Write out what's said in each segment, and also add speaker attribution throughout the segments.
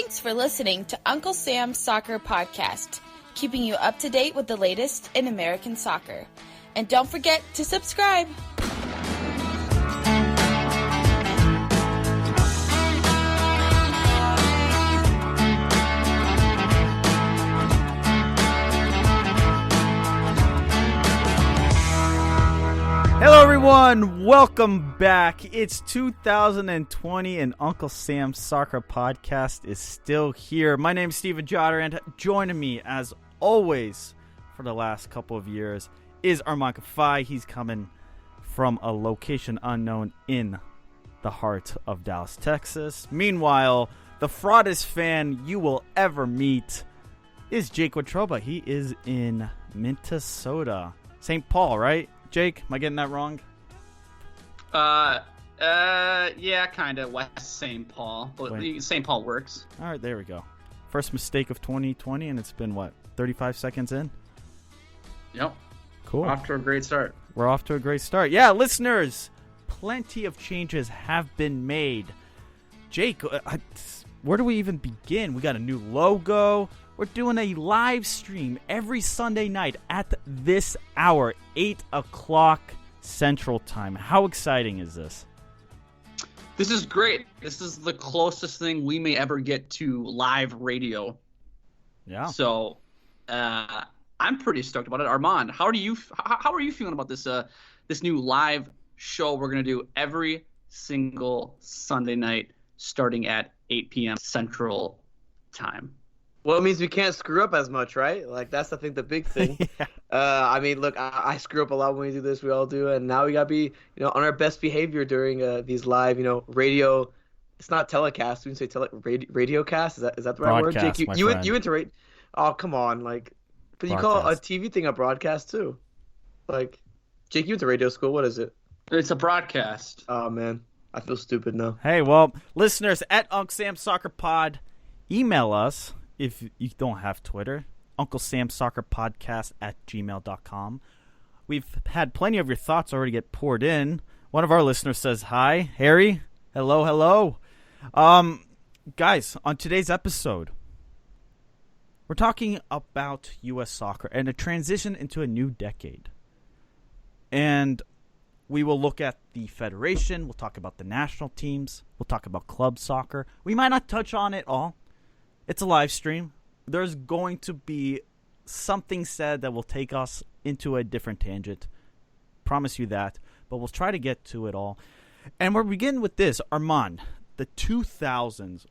Speaker 1: Thanks for listening to Uncle Sam's Soccer Podcast, keeping you up to date with the latest in American soccer. And don't forget to subscribe.
Speaker 2: Hello everyone, welcome back. It's 2020 and Uncle Sam's Soccer Podcast is still here. My name is Steven Jotter, and joining me as always for the last couple of years is Arman. He's coming from a location unknown in the heart of Dallas, Texas. Meanwhile, the fraudest fan you will ever meet is Jake Watroba. He is in Minnesota. St. Paul, right? Jake, am I getting that wrong?
Speaker 3: Yeah, kind of West St. Paul. But St. Paul works.
Speaker 2: All right, there we go. First mistake of 2020, and it's been, 35 seconds in?
Speaker 3: Yep.
Speaker 2: Cool.
Speaker 3: Off to a great start.
Speaker 2: We're off to a great start. Yeah, listeners, plenty of changes have been made. Jake, where do we even begin? We got a new logo. We're doing a live stream every Sunday night at this hour, 8 o'clock Central Time. How exciting is this?
Speaker 3: This is great. This is the closest thing we may ever get to live radio.
Speaker 2: Yeah.
Speaker 3: So, I'm pretty stoked about it. Armand, how are you feeling about this new live show we're gonna do every single Sunday night, starting at 8 p.m. Central Time?
Speaker 4: Well, it means we can't screw up as much, right? Like, that's, I think, the big thing.
Speaker 2: Yeah.
Speaker 4: I mean, look, I screw up a lot when we do this. We all do. And now we got to be, on our best behavior during these live, radio. It's not telecast. We can say radio cast. Is that the right
Speaker 2: broadcast,
Speaker 4: word? Jake, you into radio. Oh, come on. Like, but you call a TV thing a broadcast, too. Like, Jake, you went to radio school. What is it?
Speaker 3: It's a broadcast.
Speaker 4: Oh, man. I feel stupid now.
Speaker 2: Hey, well, listeners, at Uncle Sam's Soccer Pod, email us. If you don't have Twitter, UncleSamSoccerPodcast@gmail.com. We've had plenty of your thoughts already get poured in. One of our listeners says, hi, Harry. Hello. Guys, on today's episode, we're talking about U.S. soccer and a transition into a new decade. And we will look at the federation. We'll talk about the national teams. We'll talk about club soccer. We might not touch on it all. It's a live stream. There's going to be something said that will take us into a different tangent. Promise you that. But we'll try to get to it all. And we're beginning with this. Arman, the 2000s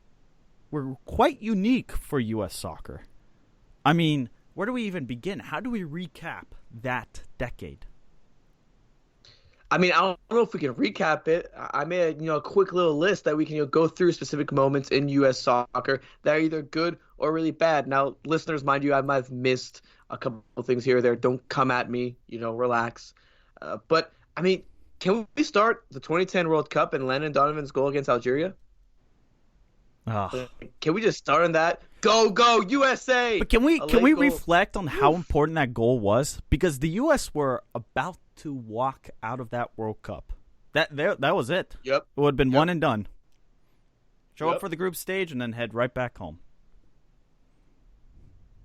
Speaker 2: were quite unique for U.S. soccer. I mean, where do we even begin? How do we recap that decade?
Speaker 4: I mean, I don't know if we can recap it. I made a quick little list that we can go through specific moments in U.S. soccer that are either good or really bad. Now, listeners, mind you, I might have missed a couple of things here or there. Don't come at me, relax. But, I mean, can we start the 2010 World Cup and Landon Donovan's goal against Algeria?
Speaker 2: Oh.
Speaker 4: Can we just start on that? Go, USA!
Speaker 2: But can we reflect on how important that goal was? Because the U.S. were about to walk out of that World Cup. That was it.
Speaker 4: Yep.
Speaker 2: It would have been one and done. Show up for the group stage and then head right back home.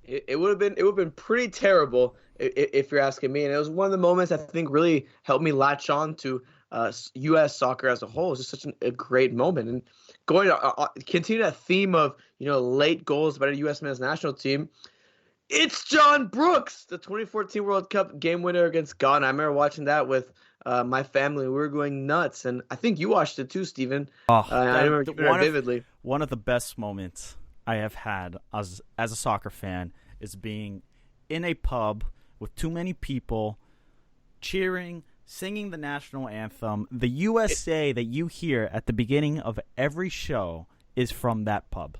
Speaker 4: It would have been pretty terrible if you're asking me. And it was one of the moments I think really helped me latch on to U.S. soccer as a whole. It was just such a great moment. And going to continue that theme of late goals by the U.S. men's national team. It's John Brooks, the 2014 World Cup game winner against Ghana. I remember watching that with my family. We were going nuts, and I think you watched it too, Steven. I remember vividly.
Speaker 2: One of the best moments I have had as a soccer fan is being in a pub with too many people cheering, singing the national anthem. The USA that you hear at the beginning of every show is from that pub.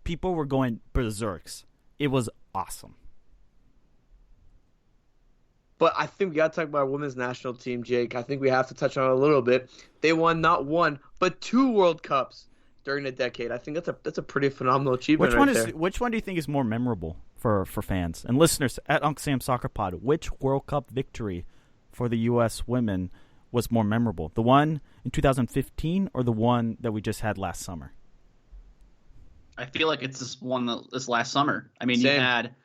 Speaker 2: People were going berserks. It was awesome.
Speaker 4: But I think we got to talk about our women's national team, Jake. I think we have to touch on it a little bit. They won not one, but 2 World Cups during the decade. I think that's a pretty phenomenal achievement.
Speaker 2: Which one do you think is more memorable for fans and listeners at Uncle Sam Soccer Pod? Which World Cup victory for the U.S. women was more memorable? The one in 2015 or the one that we just had last summer?
Speaker 3: I feel like it's this last summer. I mean,
Speaker 4: Same.
Speaker 3: you had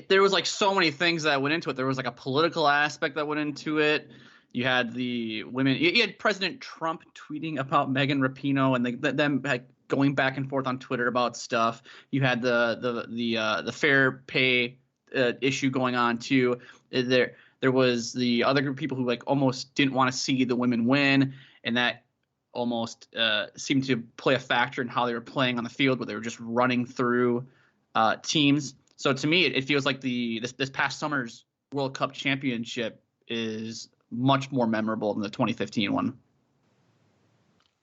Speaker 3: there was like so many things that went into it. There was like a political aspect that went into it. You had the women. You had President Trump tweeting about Megan Rapinoe and them like going back and forth on Twitter about stuff. You had the fair pay issue going on too. There was the other group of people who like almost didn't want to see the women win, and that almost seemed to play a factor in how they were playing on the field, where they were just running through teams. So to me, it feels like this past summer's World Cup championship is much more memorable than the 2015 one.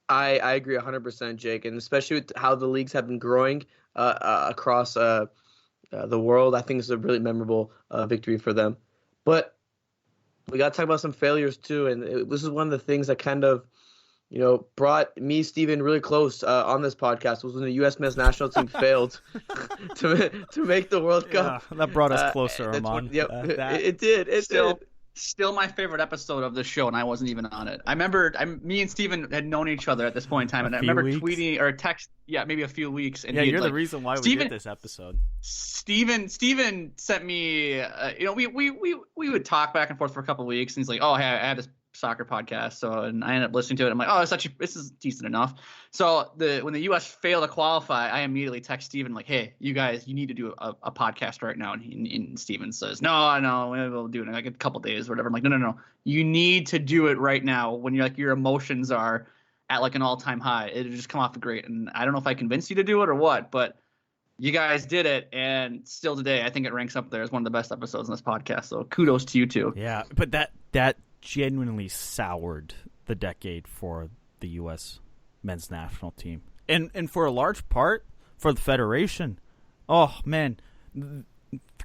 Speaker 4: I agree 100%, Jake, and especially with how the leagues have been growing across the world. I think it's a really memorable victory for them. But we got to talk about some failures too, and this is one of the things that kind of, brought me, Steven, really close on this podcast, was when the U.S. men's national team failed to make the World Cup.
Speaker 2: Yeah, that brought us closer, Arman.
Speaker 4: It did.
Speaker 3: Still my favorite episode of the show, and I wasn't even on it. I remember me and Steven had known each other at this point in time, and I remember tweeting or text, maybe a few weeks. And
Speaker 2: you're the reason why we did this episode.
Speaker 3: Steven sent me, we would talk back and forth for a couple of weeks, and he's like, oh, hey, I have this soccer podcast, and I ended up listening to it. I'm like, oh, this is decent enough. So when the U.S. failed to qualify, I immediately text Steven like, hey, you guys, you need to do a podcast right now. And Steven says, no, we'll do it in like a couple days or whatever. I'm like, no, you need to do it right now when your emotions are at like an all-time high. It'll just come off the great. And I don't know if I convinced you to do it or what, but you guys did it, and still today, I think it ranks up there as one of the best episodes in this podcast. So kudos to you two.
Speaker 2: Yeah, but that genuinely soured the decade for the U.S. men's national team, and for a large part for the federation. Oh man, the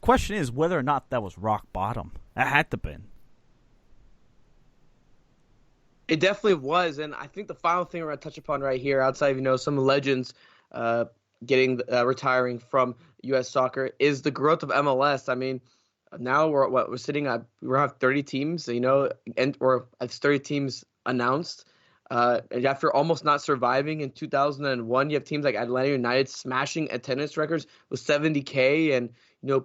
Speaker 2: question is whether or not that was rock bottom. That had to been.
Speaker 4: It definitely was, and I think the final thing we're going to touch upon right here, outside of some legends retiring from U.S. soccer, is the growth of MLS. I mean, now we're sitting at, we have 30 teams, or 30 teams announced. And after almost not surviving in 2001, you have teams like Atlanta United smashing attendance records with 70K and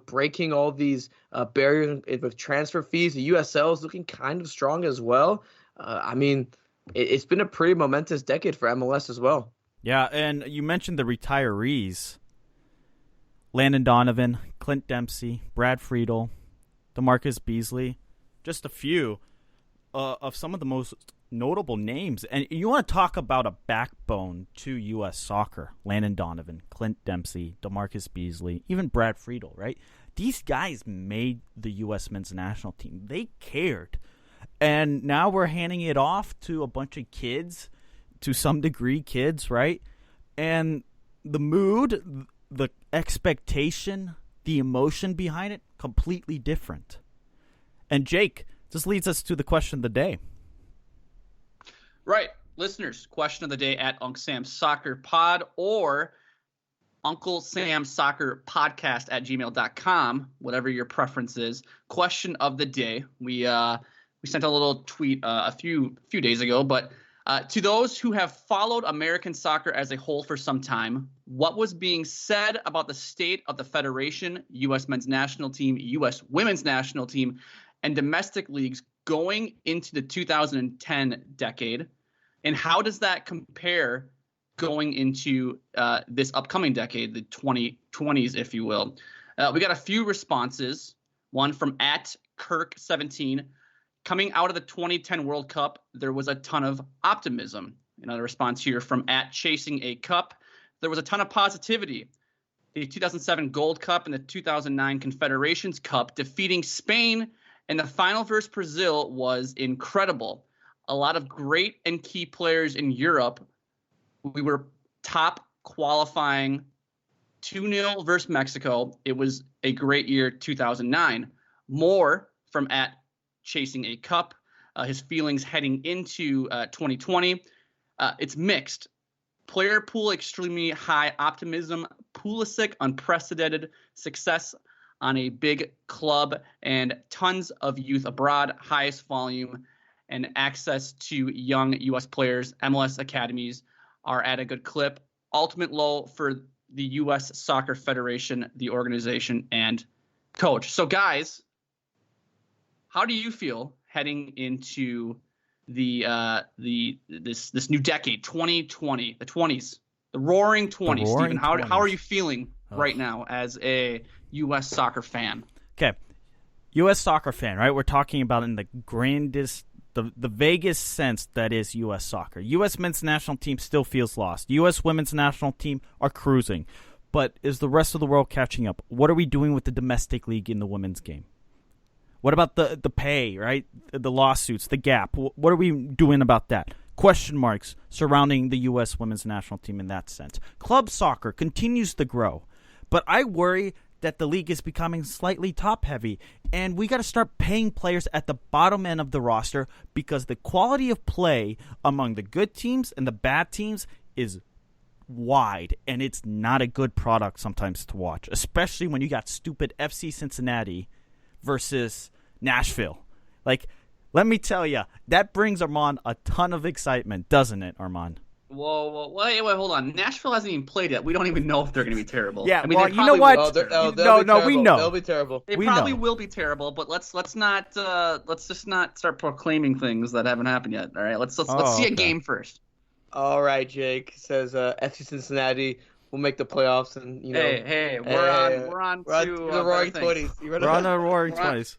Speaker 4: breaking all these barriers with transfer fees. The USL is looking kind of strong as well. I mean, it's been a pretty momentous decade for MLS as well.
Speaker 2: Yeah, and you mentioned the retirees. Landon Donovan, Clint Dempsey, Brad Friedel, DeMarcus Beasley, just a few of some of the most notable names. And you want to talk about a backbone to U.S. soccer. Landon Donovan, Clint Dempsey, DeMarcus Beasley, even Brad Friedel, right? These guys made the U.S. men's national team. They cared. And now we're handing it off to a bunch of kids, to some degree kids, right? And the mood, the expectation, the emotion behind it, completely different. And Jake, this leads us to the question of the day.
Speaker 3: Right. Listeners, question of the day at Uncle Sam's Soccer Pod or Uncle Sam's Soccer Podcast at gmail.com, whatever your preference is. Question of the day. We sent a little tweet a few days ago, but to those who have followed American soccer as a whole for some time, what was being said about the state of the federation, U.S. men's national team, U.S. women's national team, and domestic leagues going into the 2010 decade? And how does that compare going into this upcoming decade, the 2020s, if you will? We got a few responses. One from @Kirk17. Coming out of the 2010 World Cup, there was a ton of optimism. Another response here from @ChasingACup. There was a ton of positivity. The 2007 Gold Cup and the 2009 Confederations Cup, defeating Spain in the final versus Brazil, was incredible. A lot of great and key players in Europe. We were top qualifying 2-0 versus Mexico. It was a great year, 2009. More from @ChasingACup. His feelings heading into 2020. It's mixed. Player pool extremely high optimism. Pulisic unprecedented success on a big club and tons of youth abroad. Highest volume and access to young U.S. players. MLS academies are at a good clip. ultimate low for the U.S. Soccer Federation, the organization, and coach. So, guys, how do you feel heading into this new decade, 2020, the 20s, the Roaring 20s? Stephen, how are you feeling right now as a U.S. soccer fan?
Speaker 2: Okay, U.S. soccer fan, right? We're talking about in the grandest, the vaguest sense that is U.S. soccer. U.S. men's national team still feels lost. U.S. women's national team are cruising. But is the rest of the world catching up? What are we doing with the domestic league in the women's game? What about the pay, right? The lawsuits, the gap. What are we doing about that? Question marks surrounding the U.S. women's national team in that sense. Club soccer continues to grow. But I worry that the league is becoming slightly top-heavy, and we got to start paying players at the bottom end of the roster because the quality of play among the good teams and the bad teams is wide, and it's not a good product sometimes to watch, especially when you got stupid FC Cincinnati versus Nashville. Like, let me tell you, that brings Arman a ton of excitement, doesn't it, Arman?
Speaker 3: Whoa, wait, hold on. Nashville hasn't even played yet. We don't even know if they're going to be terrible.
Speaker 2: Yeah,
Speaker 3: I mean,
Speaker 2: well, you know what?
Speaker 4: We know they'll be terrible.
Speaker 3: They probably will be terrible, but let's just not start proclaiming things that haven't happened yet. All right, let's see a game first.
Speaker 4: All right, Jake says FC Cincinnati will make the playoffs, and
Speaker 3: we're on to
Speaker 4: the Roaring 20s.
Speaker 2: We're on the Roaring 20s.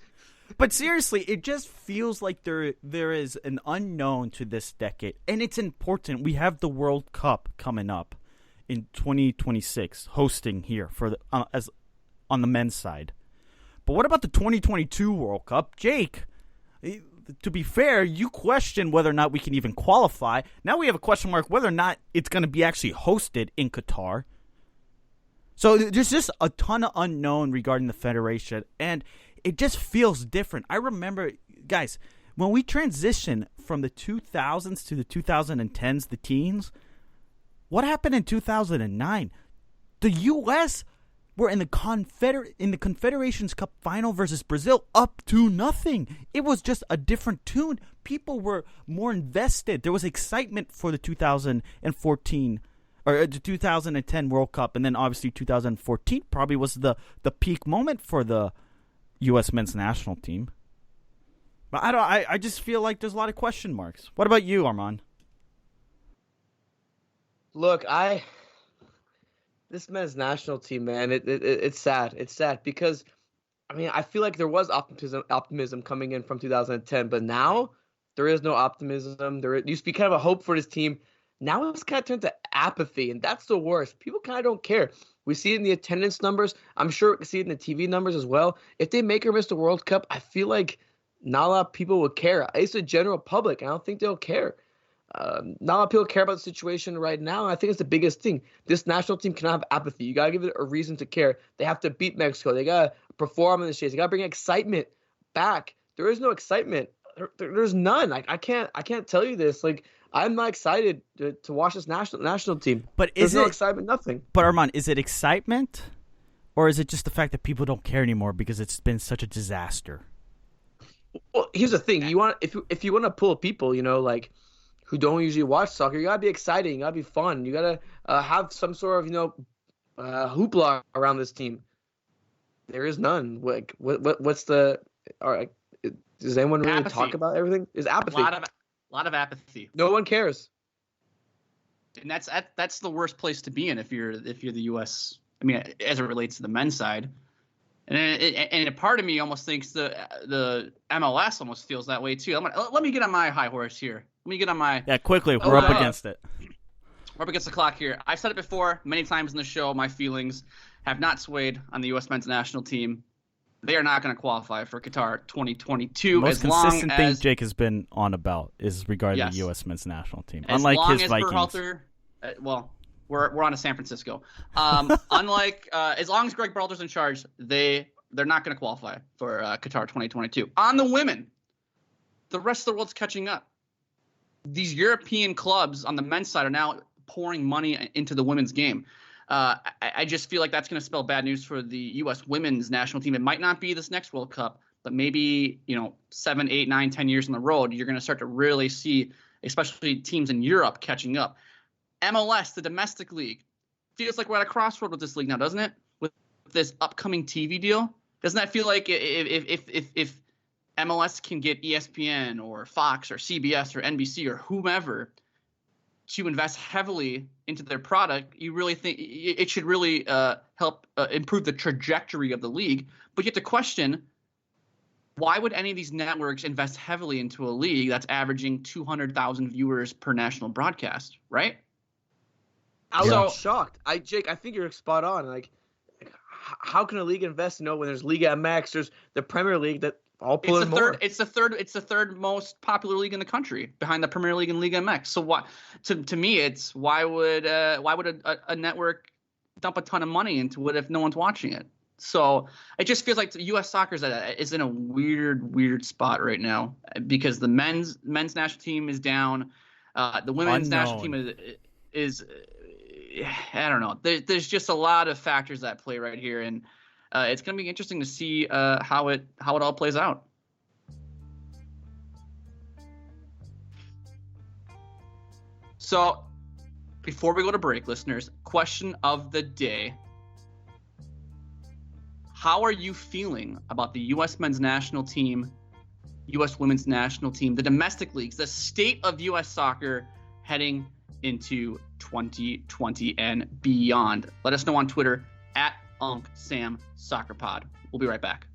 Speaker 2: But seriously, it just feels like there is an unknown to this decade, and it's important. We have the World Cup coming up in 2026, hosting here for as on the men's side. But what about the 2022 World Cup, Jake? To be fair, you question whether or not we can even qualify. Now we have a question mark whether or not it's going to be actually hosted in Qatar. So there's just a ton of unknown regarding the federation, and it just feels different. I remember, guys, when we transitioned from the 2000s to the 2010s, the teens, what happened in 2009? The U.S. were in the Confederations Cup final versus Brazil up to nothing. It was just a different tune. People were more invested. There was excitement for the 2014 or the 2010 World Cup, and then obviously 2014 probably was the peak moment for the U.S. men's national team. But I just feel like there's a lot of question marks. What about you, Arman?
Speaker 4: Look, this men's national team, man, it's sad. It's sad because, I mean, I feel like there was optimism coming in from 2010, but now there is no optimism. There used to be kind of a hope for this team. Now it's kind of turned to apathy, and that's the worst. People kind of don't care. We see it in the attendance numbers. I'm sure we see it in the TV numbers as well. If they make or miss the World Cup, I feel like not a lot of people would care. It's the general public. I don't think they'll care. Not a lot of people care about the situation right now, and I think it's the biggest thing. This national team cannot have apathy. You got to give it a reason to care. They have to beat Mexico. They got to perform in the States. They got to bring excitement back. There is no excitement. There's none. I can't tell you this. Like, I'm not excited to watch this national team.
Speaker 2: But
Speaker 4: there's no excitement, nothing.
Speaker 2: But Arman, is it excitement, or is it just the fact that people don't care anymore because it's been such a disaster?
Speaker 4: Well, here's the thing. If you want to pull people, like, who don't usually watch soccer, you gotta be exciting. You gotta be fun. You gotta have some sort of hoopla around this team. There is none. Like, what's the? All right, does anyone really talk about everything? Is apathy?
Speaker 3: A lot of apathy.
Speaker 4: No one cares.
Speaker 3: And that's the worst place to be in if you're the U.S. I mean, as it relates to the men's side. And a part of me almost thinks the MLS almost feels that way too. Let me get on my high horse here. Let me get on my...
Speaker 2: Yeah, quickly. We're up against it.
Speaker 3: We're up against the clock here. I've said it before many times in the show. My feelings have not swayed on the U.S. men's national team. They are not going to qualify for Qatar 2022.
Speaker 2: Most consistent thing Jake has been on about is regarding the U.S. men's national team. Unlike his Vikings.
Speaker 3: Berhalter, we're on to San Francisco. Unlike as long as Greg Berhalter's in charge, they're not going to qualify for Qatar 2022. On the women, the rest of the world's catching up. These European clubs on the men's side are now pouring money into the women's game. I just feel like that's going to spell bad news for the U.S. women's national team. It might not be this next World Cup, but maybe 7, 8, 9, 10 years on the road, you're going to start to really see, especially teams in Europe, catching up. MLS, the domestic league, feels like we're at a crossroad with this league now, doesn't it? With this upcoming TV deal, doesn't that feel like if MLS can get ESPN or Fox or CBS or NBC or whomever to invest heavily into their product, you really think it should really help improve the trajectory of the league? But you have to question, why would any of these networks invest heavily into a league that's averaging 200,000 viewers per national broadcast, right?
Speaker 4: I was shocked. Jake, I think you're spot on. Like, how can a league invest? When there's Liga MX, there's the Premier League that all pull in more.
Speaker 3: It's the third most popular league in the country, behind the Premier League and Liga MX. So what? To me, it's why would a network dump a ton of money into it if no one's watching it? So it just feels like U.S. soccer is in a weird spot right now, because the men's national team is down, the women's national team is I don't know. There's just a lot of factors that play right here, and it's going to be interesting to see how it all plays out. So before we go to break, listeners, question of the day. How are you feeling about the U.S. men's national team, U.S. women's national team, the domestic leagues, the state of U.S. soccer heading into 2020 and beyond? Let us know on Twitter at UncSamSoccerPod. We'll be right back.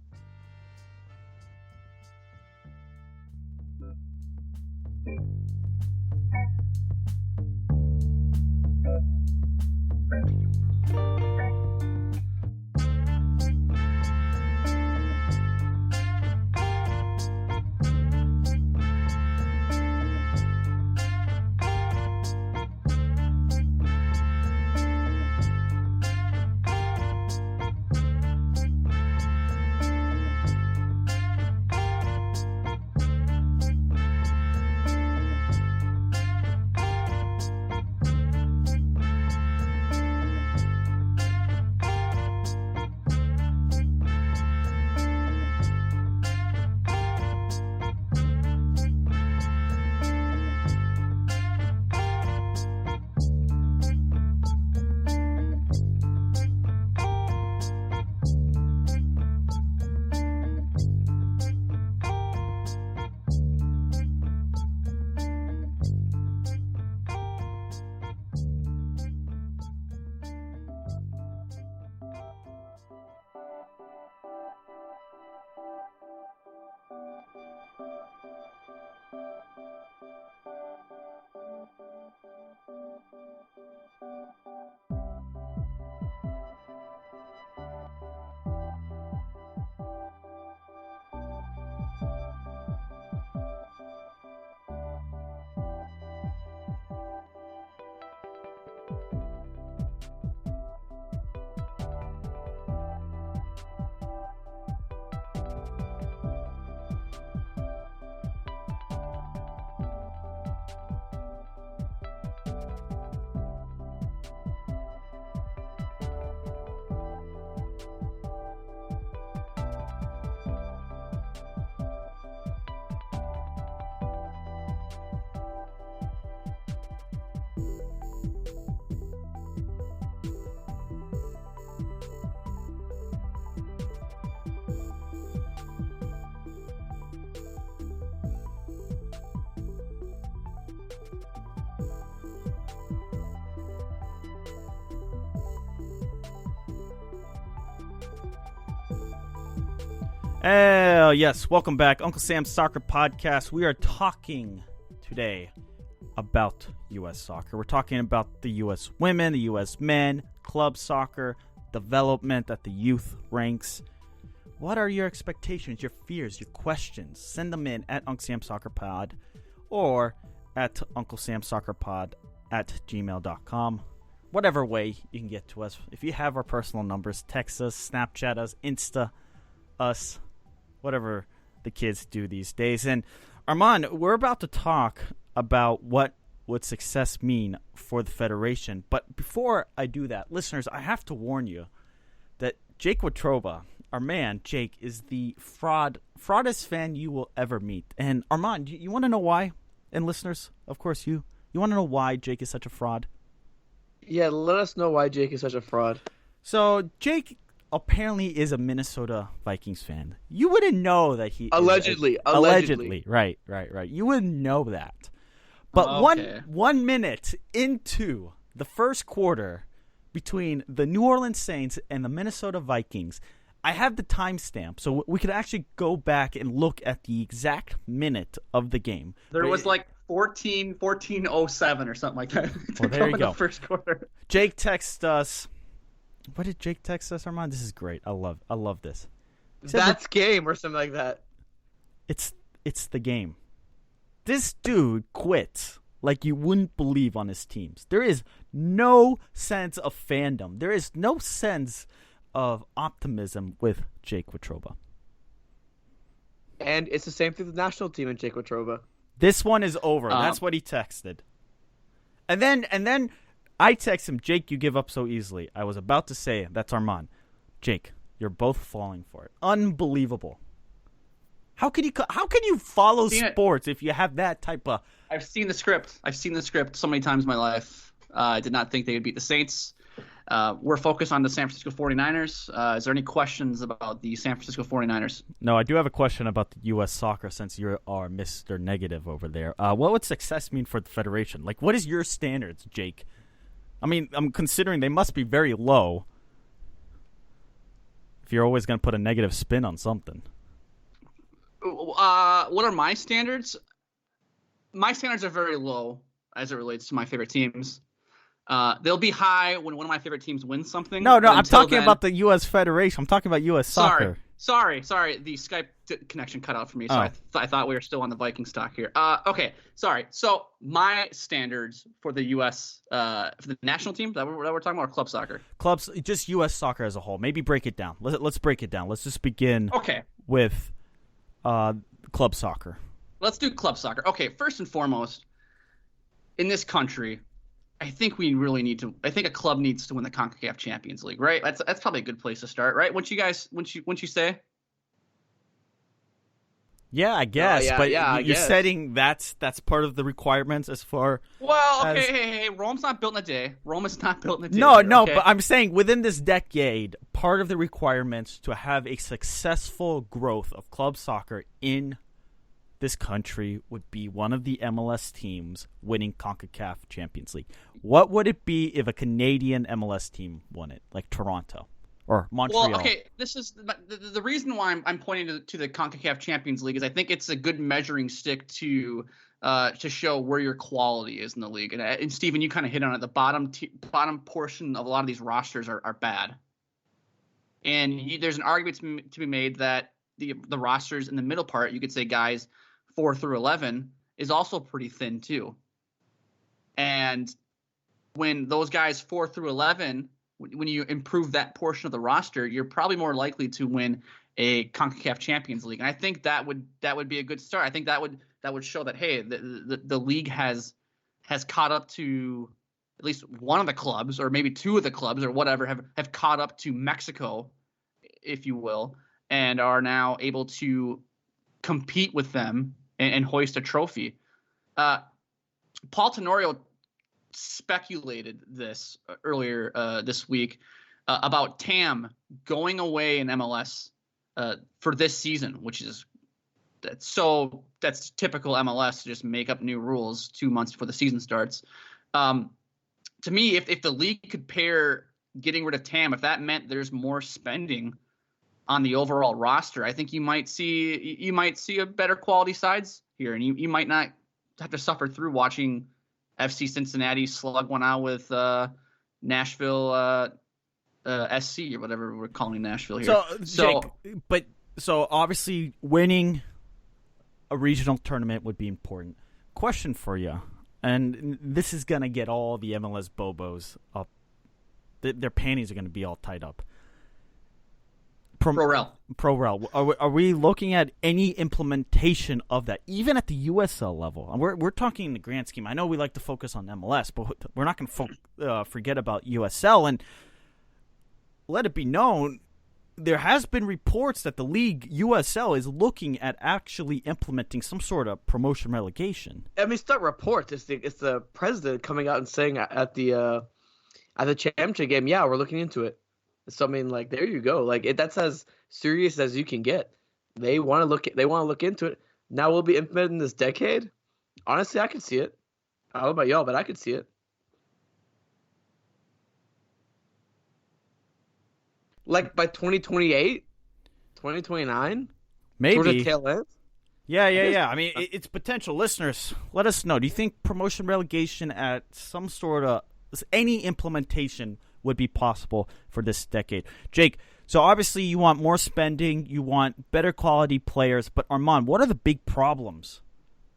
Speaker 2: Yes, welcome back. Uncle Sam's Soccer Podcast. We are talking today about U.S. soccer. We're talking about the U.S. women, the U.S. men, club soccer, development at the youth ranks. What are your expectations, your fears, your questions? Send them in at Uncle Sam's Soccer Pod or at UncleSamSoccerPod@gmail.com. Whatever way you can get to us. If you have our personal numbers, text us, Snapchat us, Insta us, whatever the kids do these days. And Arman, we're about to talk about what would success mean for the Federation. But before I do that, listeners, I have to warn you that Jake Watroba, our man, Jake, is the fraudest fan you will ever meet. And Arman, you want to know why? And listeners, of course, you want to know why Jake is such a fraud?
Speaker 4: Yeah, let us know why Jake is such a fraud.
Speaker 2: So Jake apparently is a Minnesota Vikings fan. You wouldn't know that he
Speaker 4: Allegedly.
Speaker 2: Right. You wouldn't know that. But
Speaker 3: Okay.
Speaker 2: one minute into the first quarter between the New Orleans Saints and the Minnesota Vikings, I have the timestamp, so we could actually go back and look at the exact minute of the game.
Speaker 3: There was like 14:07 or something like that.
Speaker 2: Well, there you go.
Speaker 3: The first quarter.
Speaker 2: Jake texted us. What did Jake text us, Arman? This is great. I love this.
Speaker 4: That's game or something like that.
Speaker 2: It's the game. This dude quits like you wouldn't believe on his teams. There is no sense of fandom. There is no sense of optimism with Jake Watroba.
Speaker 4: And it's the same thing with the national team and Jake Watroba.
Speaker 2: This one is over. That's what he texted. And then I text him, Jake, you give up so easily. I was about to say, that's Arman. Jake, you're both falling for it. Unbelievable. How can you follow sports if you have that type of...
Speaker 3: I've seen the script. So many times in my life. I did not think they would beat the Saints. We're focused on the San Francisco 49ers. Is there any questions about the San Francisco 49ers?
Speaker 2: No, I do have a question about the U.S. soccer since you are Mr. Negative over there. What would success mean for the Federation? Like, what is your standards, Jake? I mean, I'm considering they must be very low if you're always going to put a negative spin on something.
Speaker 3: What are my standards? My standards are very low as it relates to my favorite teams. They'll be high when one of my favorite teams wins something.
Speaker 2: No, I'm talking about the U.S. Federation. I'm talking about U.S. soccer.
Speaker 3: Sorry. The Skype connection cut out for me, so I thought we were still on the Viking stock here. Okay, sorry. So my standards for the U.S. For the national team that we're talking about, or club soccer?
Speaker 2: Clubs, just U.S. soccer as a whole. Maybe break it down. Let's break it down. Let's just begin with club soccer. Let's
Speaker 3: do club soccer. Okay, first and foremost, in this country, I think we really need to. I think a club needs to win the CONCACAF Champions League, right? That's probably a good place to start, right? Wouldn't you say?
Speaker 2: Yeah, I guess. You're setting that's part of the requirements as far.
Speaker 3: Well, okay, hey, Rome's not built in a day. Rome is not built in a day.
Speaker 2: No,
Speaker 3: okay?
Speaker 2: But I'm saying within this decade, part of the requirements to have a successful growth of club soccer in this country would be one of the MLS teams winning CONCACAF Champions League. What would it be if a Canadian MLS team won it, like Toronto or Montreal?
Speaker 3: Well, okay, this is the reason why I'm pointing to the CONCACAF Champions League is I think it's a good measuring stick to show where your quality is in the league. And Steven, you kind of hit on it. The bottom portion of a lot of these rosters are bad. And there's an argument to be made that the rosters in the middle part, you could say guys 4 through 11 is also pretty thin too. And when those guys 4 through 11, when you improve that portion of the roster, you're probably more likely to win a CONCACAF Champions League. And I think that would be a good start. I think that would show that, hey, the league has caught up to at least one of the clubs, or maybe two of the clubs or whatever have caught up to Mexico, if you will, and are now able to compete with them and hoist a trophy. Paul Tenorio speculated this earlier this week about TAM going away in MLS for this season, which is that's typical MLS to just make up new rules 2 months before the season starts. To me, if the league could pair getting rid of TAM, if that meant there's more spending on the overall roster, I think you might see a better quality sides here, and you might not have to suffer through watching FC Cincinnati slug one out with Nashville SC or whatever we're calling Nashville here.
Speaker 2: So obviously winning a regional tournament would be important. Question for you, and this is gonna get all the MLS Bobos up. Their panties are gonna be all tied up. Pro-Rel. Are we looking at any implementation of that, even at the USL level? And we're talking in the grand scheme. I know we like to focus on MLS, but we're not going to forget about USL. And let it be known, there has been reports that the league USL is looking at actually implementing some sort of promotion relegation.
Speaker 4: I mean, it's not reports. It's the president coming out and saying at the at the championship game, yeah, we're looking into it. So I mean, like, there you go. Like, that's as serious as you can get. They want to look. They want to look into it. Now we'll be implemented in this decade. Honestly, I could see it. I don't know about y'all, but I could see it. Like by 2028, 2029,
Speaker 2: Maybe.
Speaker 4: towards the tail end.
Speaker 2: Yeah. I mean, it's potential. Listeners, let us know. Do you think promotion relegation at some sort of any implementation would be possible for this decade? Jake, so obviously you want more spending, you want better quality players, but Arman, what are the big problems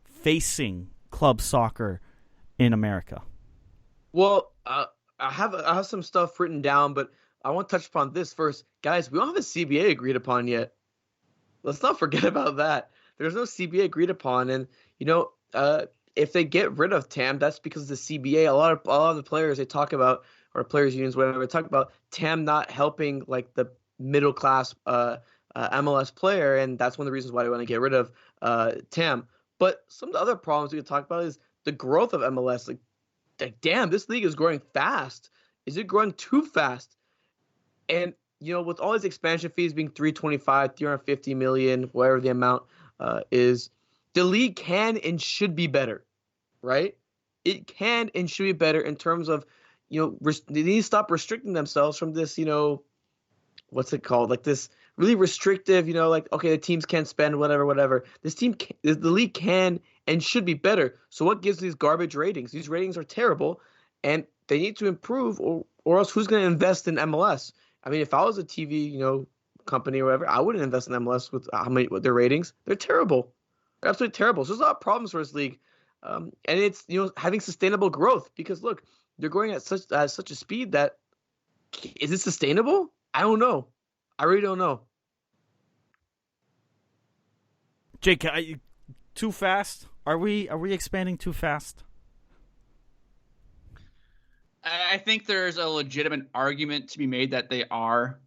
Speaker 2: facing club soccer in America?
Speaker 4: Well, I have some stuff written down, but I want to touch upon this first. Guys, we don't have a CBA agreed upon yet. Let's not forget about that. There's no CBA agreed upon, and if they get rid of TAM, that's because the CBA. A lot of the players they talk about, or players unions, whatever, they talk about TAM not helping like the middle class MLS player, and that's one of the reasons why they want to get rid of TAM. But some of the other problems we could talk about is the growth of MLS. Like damn, this league is growing fast. Is it growing too fast? And with all these expansion fees being 325, 350 million, whatever the amount is, the league can and should be better, right? It can and should be better in terms of, they need to stop restricting themselves from this, what's it called? Like this really restrictive, like, okay, the teams can't spend whatever. The league can and should be better. So what gives these garbage ratings? These ratings are terrible, and they need to improve, or else who's going to invest in MLS? I mean, if I was a TV, company or whatever, I wouldn't invest in MLS with their ratings. They're terrible. They're absolutely terrible. So there's a lot of problems for this league, and it's having sustainable growth, because look, they're growing at such a speed that is it sustainable? I don't know. I really don't know.
Speaker 2: Jake, too fast? Are we expanding too fast?
Speaker 3: I think there's a legitimate argument to be made that they are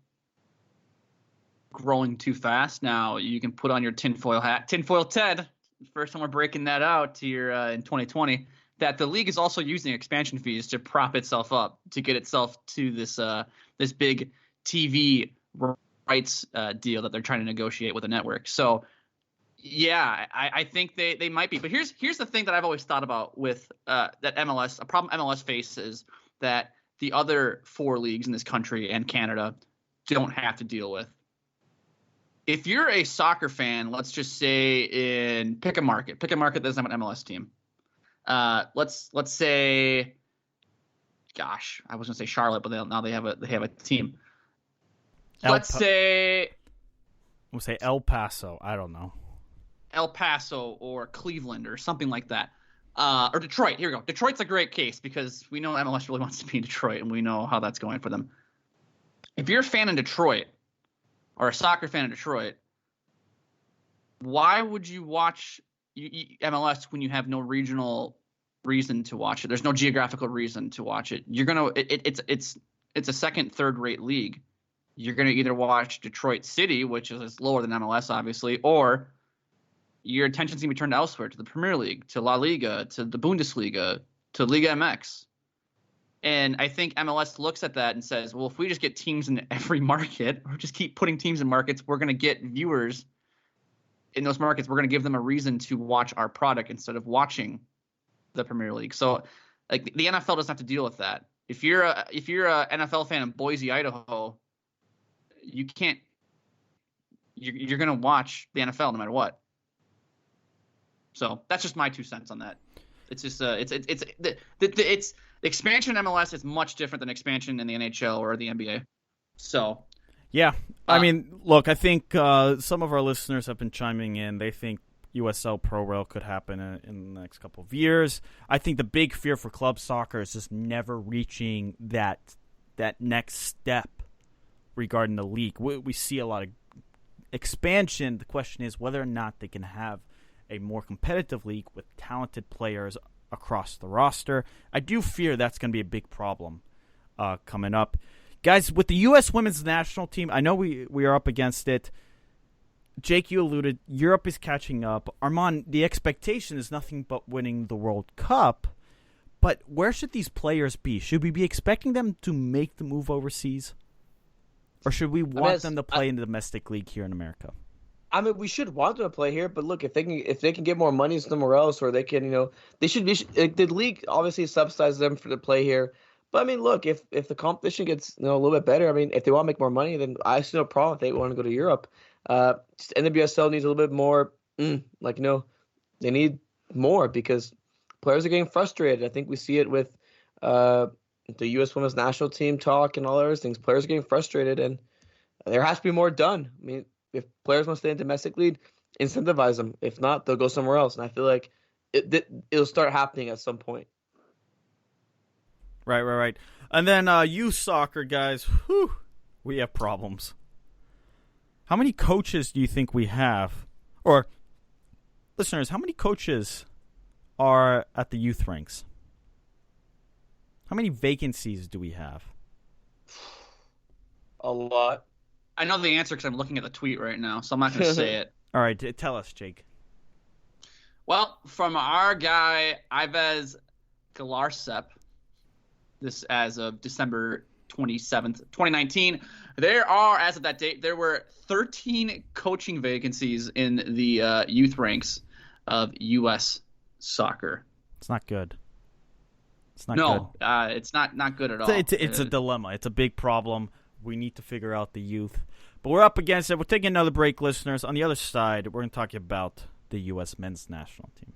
Speaker 3: growing too fast. Now, you can put on your tinfoil hat. Tinfoil Ted, first time we're breaking that out here in 2020, that the league is also using expansion fees to prop itself up, to get itself to this big TV rights deal that they're trying to negotiate with the network. So, yeah, I think they might be. But here's the thing that I've always thought about with that a problem MLS faces that the other 4 leagues in this country and Canada don't have to deal with. If you're a soccer fan, let's just say pick a market that doesn't have an MLS team. Let's say, gosh, I was gonna say Charlotte, but now they have a team. We'll say
Speaker 2: El Paso. I don't know.
Speaker 3: El Paso or Cleveland or something like that. Or Detroit. Here we go. Detroit's a great case because we know MLS really wants to be in Detroit, and we know how that's going for them. If you're a fan in Detroit or a soccer fan in Detroit, why would you watch MLS when you have no regional reason to watch it? There's no geographical reason to watch it. It's a second, third-rate league. You're gonna either watch Detroit City, which is lower than MLS, obviously, or your attention's going to be turned elsewhere, to the Premier League, to La Liga, to the Bundesliga, to Liga MX. And I think MLS looks at that and says, well, if we just get teams in every market, or just keep putting teams in markets, we're going to get viewers in those markets. We're going to give them a reason to watch our product instead of watching the Premier League. So like the NFL doesn't have to deal with that. If you're a NFL fan in Boise, Idaho, you're going to watch the NFL no matter what. So that's just my 2 cents on that. It's just it's expansion in MLS is much different than expansion in the NHL or the NBA. So
Speaker 2: yeah, I mean, look, I think some of our listeners have been chiming in. They think USL Pro Rail could happen in the next couple of years. I think the big fear for club soccer is just never reaching that next step regarding the league. We see a lot of expansion. The question is whether or not they can have a more competitive league with talented players across the roster. I do fear that's going to be a big problem coming up. Guys, with the U.S. women's national team, I know we are up against it. Jake, you alluded, Europe is catching up. Arman, the expectation is nothing but winning the World Cup. But where should these players be? Should we be expecting them to make the move overseas? Or should we want them to play in the domestic league here in America?
Speaker 4: I mean, we should want them to play here, but look, if they can get more money somewhere else, or they can, they should be. The league obviously subsidizes them for to play here. But I mean, look, if the competition gets a little bit better, I mean, if they want to make more money, then I see no problem if they want to go to Europe. Just NWSL needs a little bit more, they need more because players are getting frustrated. I think we see it with the U.S. Women's National Team talk and all those things. Players are getting frustrated, and there has to be more done. I mean, if players want to stay in domestic league, incentivize them. If not, they'll go somewhere else. And I feel like it'll start happening at some point.
Speaker 2: Right. And then youth soccer, guys, we have problems. How many coaches do you think we have? Or, listeners, how many coaches are at the youth ranks? How many vacancies do we have?
Speaker 4: A lot.
Speaker 3: I know the answer because I'm looking at the tweet right now, so I'm not going to say it.
Speaker 2: All right, tell us, Jake.
Speaker 3: Well, from our guy, Ives Galarsep, this as of December 27th, 2019, as of that date, there were 13 coaching vacancies in the youth ranks of U.S. soccer.
Speaker 2: It's not good. It's not
Speaker 3: good. It's not good at all.
Speaker 2: It's a dilemma. It's a big problem. We need to figure out the youth. But we're up against it. We're taking another break, listeners. On the other side, we're going to talk about the U.S. men's national team.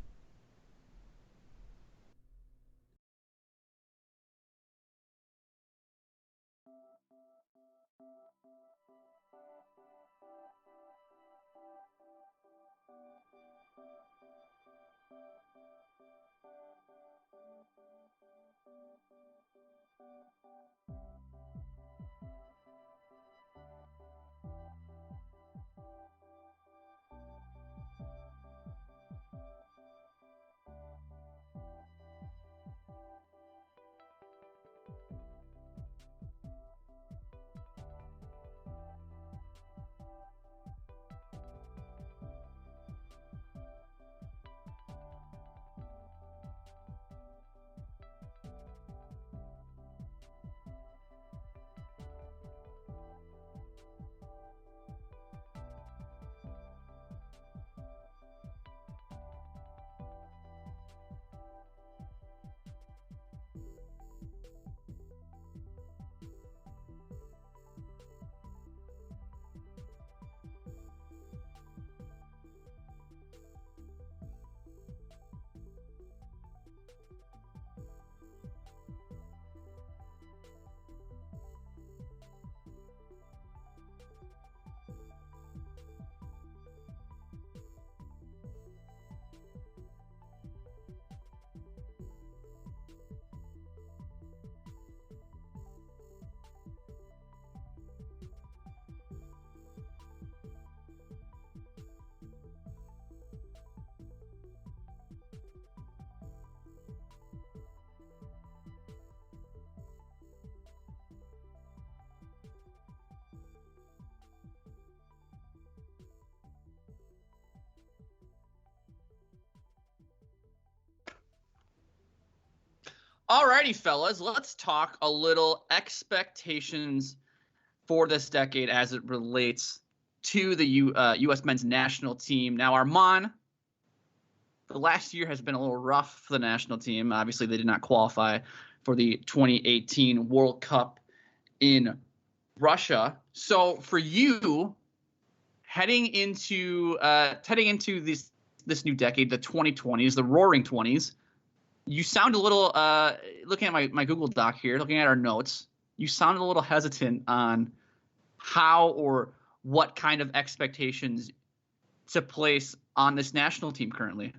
Speaker 3: Alrighty, fellas, let's talk a little expectations for this decade as it relates to the U.S. men's national team. Now, Arman, the last year has been a little rough for the national team. Obviously, they did not qualify for the 2018 World Cup in Russia. So, for you, heading into this new decade, the 2020s, the Roaring 20s. You sound a little, looking at my Google Doc here, looking at our notes, you sound a little hesitant on how or what kind of expectations to place on this national team currently.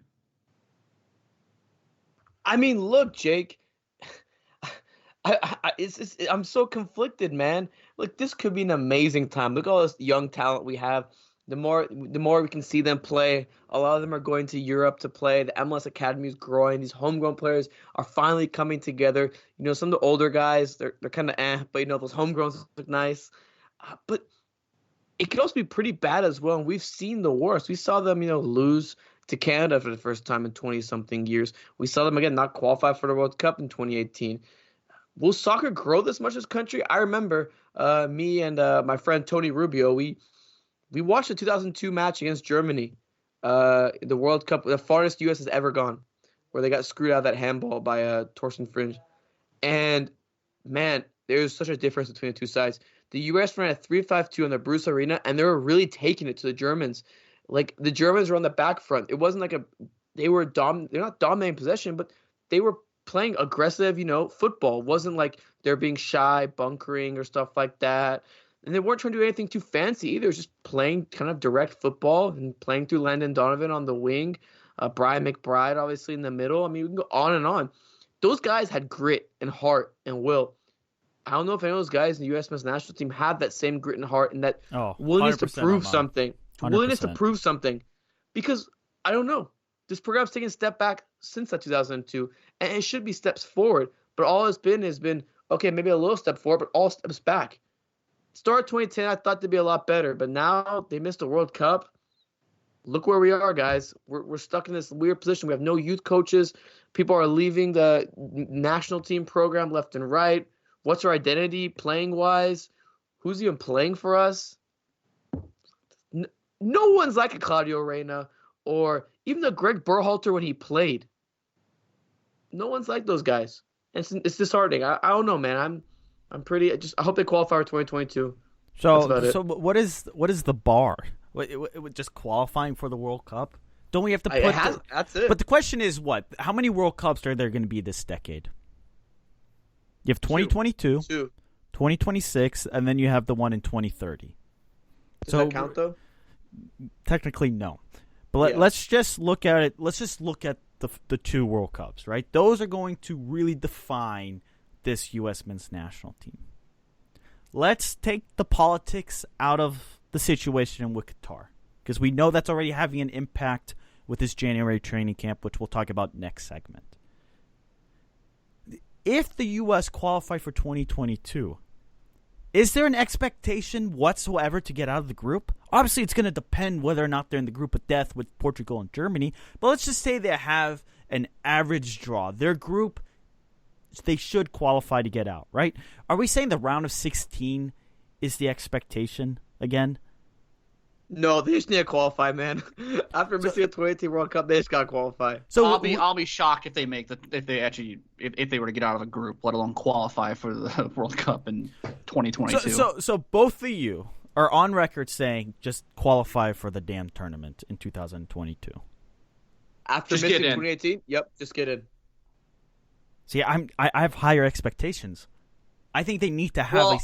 Speaker 4: I mean, look, Jake, I'm so conflicted, man. Look, this could be an amazing time. Look at all this young talent we have. The more we can see them play, a lot of them are going to Europe to play. The MLS Academy is growing. These homegrown players are finally coming together. Some of the older guys, they're kind of but those homegrowns look nice. But it could also be pretty bad as well. And we've seen the worst. We saw them, lose to Canada for the first time in 20-something years. We saw them again not qualify for the World Cup in 2018. Will soccer grow this much as a country? I remember me and my friend Tony Rubio, we watched the 2002 match against Germany, the World Cup, the farthest U.S. has ever gone, where they got screwed out of that handball by Torsten Fringe. And, man, there's such a difference between the two sides. The U.S. ran a 3-5-2 on the Bruce Arena, and they were really taking it to the Germans. Like, the Germans were on the back front. It wasn't like they're not dominating possession, but they were playing aggressive, football. It wasn't like they're being shy, bunkering, or stuff like that. And they weren't trying to do anything too fancy either. It was just playing kind of direct football and playing through Landon Donovan on the wing. Brian McBride, obviously, in the middle. I mean, we can go on and on. Those guys had grit and heart and will. I don't know if any of those guys in the U.S. men's national team have that same grit and heart and that willingness to prove something.
Speaker 2: 100%.
Speaker 4: Willingness to prove something. Because, I don't know. This program's taken a step back since that 2002, and it should be steps forward. But all it's been has been, okay, maybe a little step forward, but all steps back. Start of 2010, I thought they'd be a lot better, but now they missed the World Cup. Look where we are, guys. We're stuck in this weird position. We have no youth coaches. People are leaving the national team program left and right. What's our identity playing-wise? Who's even playing for us? No one's like a Claudio Reyna or even the Greg Berhalter when he played. No one's like those guys. And it's disheartening. I don't know, man. I'm pretty. I hope they qualify for 2022.
Speaker 2: So what is the bar? Just qualifying for the World Cup? Don't we have to put?
Speaker 4: That's it.
Speaker 2: But the question is, what? How many World Cups are there going to be this decade? You have 2022, 2026, and then you have the one in 2030.
Speaker 4: Does that count though?
Speaker 2: Technically, no. But let's just look at it. Let's just look at the two World Cups, right? Those are going to really define this U.S. men's national team. Let's take the politics out of the situation with Qatar, because we know that's already having an impact with this January training camp, which we'll talk about next segment. If the U.S. qualify for 2022, is there an expectation whatsoever to get out of the group? Obviously, it's going to depend whether or not they're in the group of death with Portugal and Germany. But let's just say they have an average draw. Their group, they should qualify to get out, right? Are we saying the round of 16 is the expectation again?
Speaker 4: No, they just need to qualify, man. After missing a 2018 World Cup, they just got to qualify.
Speaker 3: So I'll be shocked if they were to get out of the group, let alone qualify for the World Cup in 2022.
Speaker 2: So both of you are on record saying just qualify for the damn tournament in 2022.
Speaker 4: After missing 2018, yep, just get in.
Speaker 2: See, I have higher expectations. I think they need to have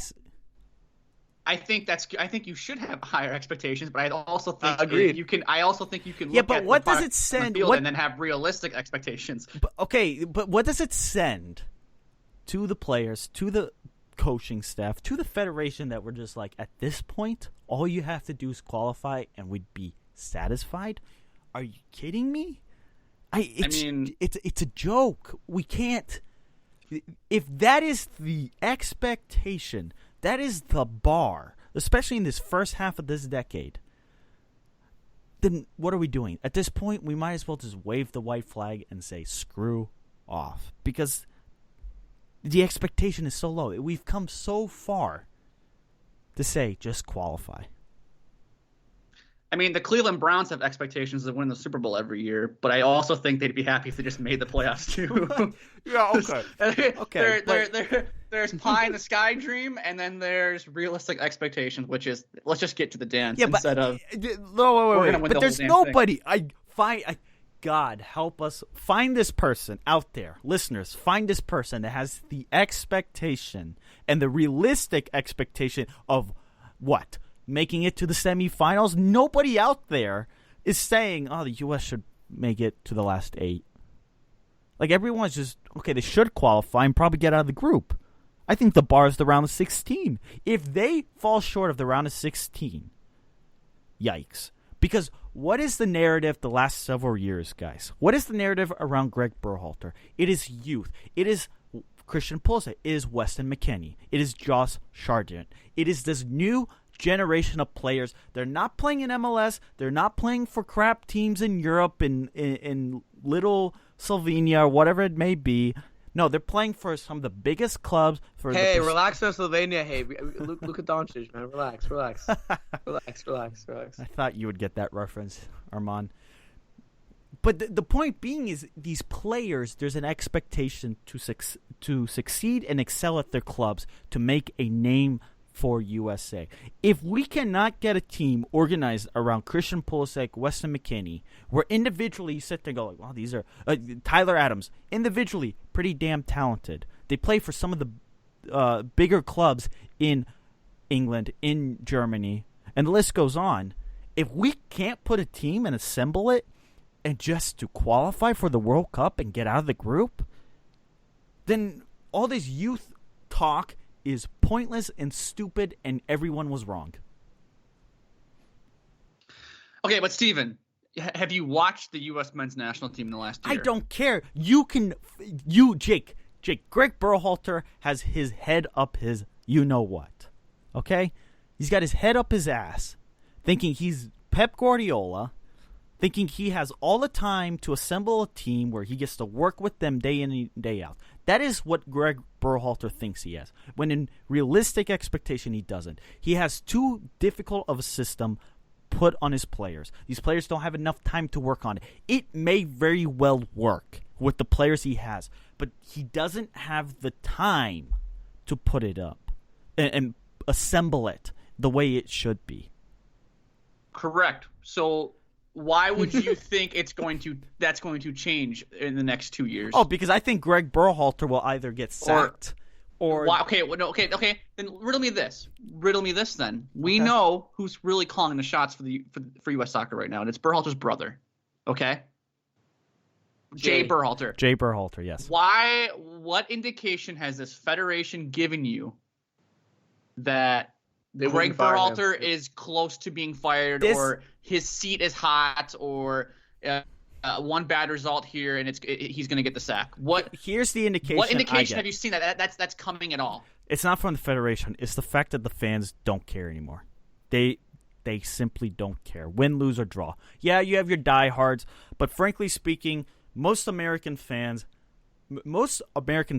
Speaker 3: I think you should have higher expectations, but I also think you can. I also think you can look
Speaker 2: but
Speaker 3: at
Speaker 2: what
Speaker 3: the
Speaker 2: does it send?
Speaker 3: And then have realistic expectations.
Speaker 2: But what does it send to the players, to the coaching staff, to the federation that we're just like, at this point, all you have to do is qualify and we'd be satisfied? Are you kidding me? It's a joke. We can't. If that is the expectation, that is the bar, especially in this first half of this decade, then what are we doing? At this point, we might as well just wave the white flag and say, screw off. Because the expectation is so low. We've come so far to say, just qualify.
Speaker 3: I mean, the Cleveland Browns have expectations to win the Super Bowl every year, but I also think they'd be happy if they just made the playoffs too.
Speaker 2: Yeah, okay.
Speaker 3: Okay. There's pie in the sky dream, and then there's realistic expectations, which is let's just get to the dance instead of
Speaker 2: no, wait. But there's nobody. God help us find this person out there, listeners. Find this person that has the expectation and the realistic expectation of what? Making it to the semifinals. Nobody out there is saying, "Oh, the U.S. should make it to the last 8." Like everyone's just okay. They should qualify and probably get out of the group. I think the bar is the round of 16. If they fall short of the round of 16, yikes! Because what is the narrative the last several years, guys? What is the narrative around Greg Berhalter? It is youth. It is Christian Pulisic. It is Weston McKennie. It is Josh Sargent. It is this new generation of players. They're not playing in MLS. They're not playing for crap teams in Europe, in little Slovenia or whatever it may be. No, they're playing for some of the biggest clubs.
Speaker 4: Relax on Slovenia. Hey, look at Doncic, man. Relax. relax.
Speaker 2: I thought you would get that reference, Arman. But the point being is these players, there's an expectation to succeed and excel at their clubs to make a name for USA. If we cannot get a team organized around Christian Pulisic, Weston McKennie, where individually you sit there and go, like, wow, these are Tyler Adams, individually pretty damn talented. They play for some of the bigger clubs in England, in Germany, and the list goes on. If we can't put a team and assemble it, and just to qualify for the World Cup and get out of the group, then all this youth talk is pointless and stupid, and everyone was wrong.
Speaker 3: Okay, but Steven, have you watched the U.S. men's national team in the last year?
Speaker 2: I don't care. Jake, Greg Berhalter has his head up his you-know-what, okay? He's got his head up his ass, thinking he's Pep Guardiola, thinking he has all the time to assemble a team where he gets to work with them day in and day out. That is what Greg Berhalter thinks he has, when in realistic expectation he doesn't. He has too difficult of a system put on his players. These players don't have enough time to work on it. It may very well work with the players he has, but he doesn't have the time to put it up and assemble it the way it should be.
Speaker 3: Correct. So why would you think that's going to change in the next 2 years?
Speaker 2: Oh, because I think Greg Berhalter will either get sacked or
Speaker 3: why, okay. Then riddle me this. Then we know who's really calling the shots for U.S. soccer right now, and it's Berhalter's brother. Okay. Jay Berhalter.
Speaker 2: Jay Berhalter, yes.
Speaker 3: Why? What indication has this federation given you that Greg Berhalter is close to being fired, or his seat is hot, or one bad result here and he's going to get the sack?
Speaker 2: Here's the indication.
Speaker 3: What indication have you seen that's coming at all?
Speaker 2: It's not from the federation. It's the fact that the fans don't care anymore. They simply don't care. Win, lose, or draw. Yeah, you have your diehards, but frankly speaking, most American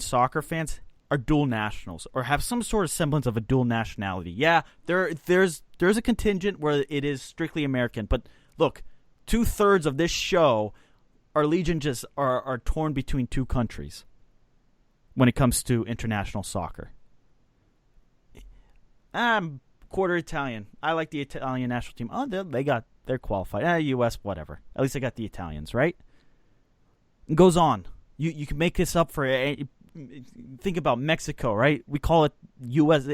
Speaker 2: soccer fans are dual nationals or have some sort of semblance of a dual nationality. Yeah, there's a contingent where it is strictly American, but look, 2/3 of this show, our allegiances are torn between two countries when it comes to international soccer. I'm quarter Italian. I like the Italian national team. Oh, they're qualified. U.S. whatever. At least I got the Italians, right? It goes on. You can make this up for. Think about Mexico, right? We call it U.S.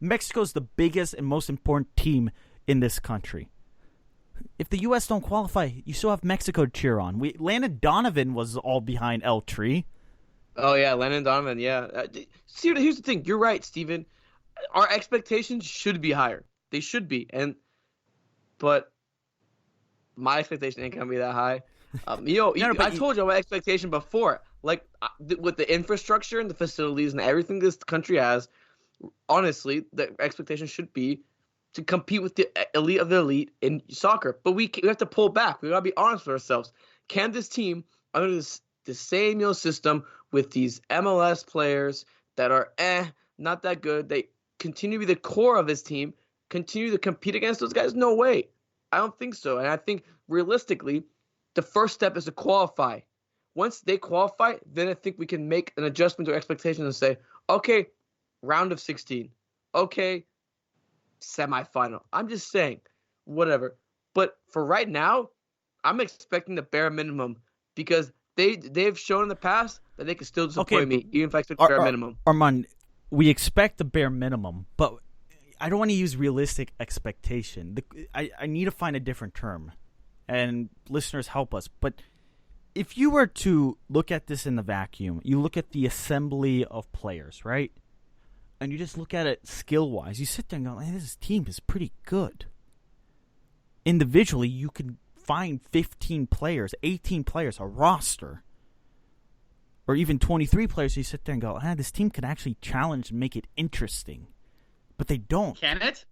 Speaker 2: Mexico's the biggest and most important team in this country. If the U.S. don't qualify, you still have Mexico to cheer on. Landon Donovan was all behind El Tri.
Speaker 4: Oh, yeah, Landon Donovan, yeah. See, here's the thing. You're right, Steven. Our expectations should be higher. They should be. But my expectation ain't going to be that high. I told you my expectation before. Like, with the infrastructure and the facilities and everything this country has, honestly, the expectation should be to compete with the elite of the elite in soccer. But we have to pull back. We got to be honest with ourselves. Can this team, under the same system with these MLS players that are not that good, they continue to be the core of this team, continue to compete against those guys? No way. I don't think so. And I think realistically, the first step is to qualify. Once they qualify, then I think we can make an adjustment to expectations and say, okay, round of 16. Okay, semifinal. I'm just saying, whatever. But for right now, I'm expecting the bare minimum because they've shown in the past that they can still disappoint me, even if I expect the bare minimum.
Speaker 2: Arman, we expect the bare minimum, but I don't want to use realistic expectation. I need to find a different term, and listeners help us. But if you were to look at this in the vacuum, you look at the assembly of players, right? And you just look at it skill-wise. You sit there and go, hey, this team is pretty good. Individually, you can find 15 players, 18 players, a roster, or even 23 players. You sit there and go, this team can actually challenge and make it interesting. But they don't.
Speaker 3: Can it?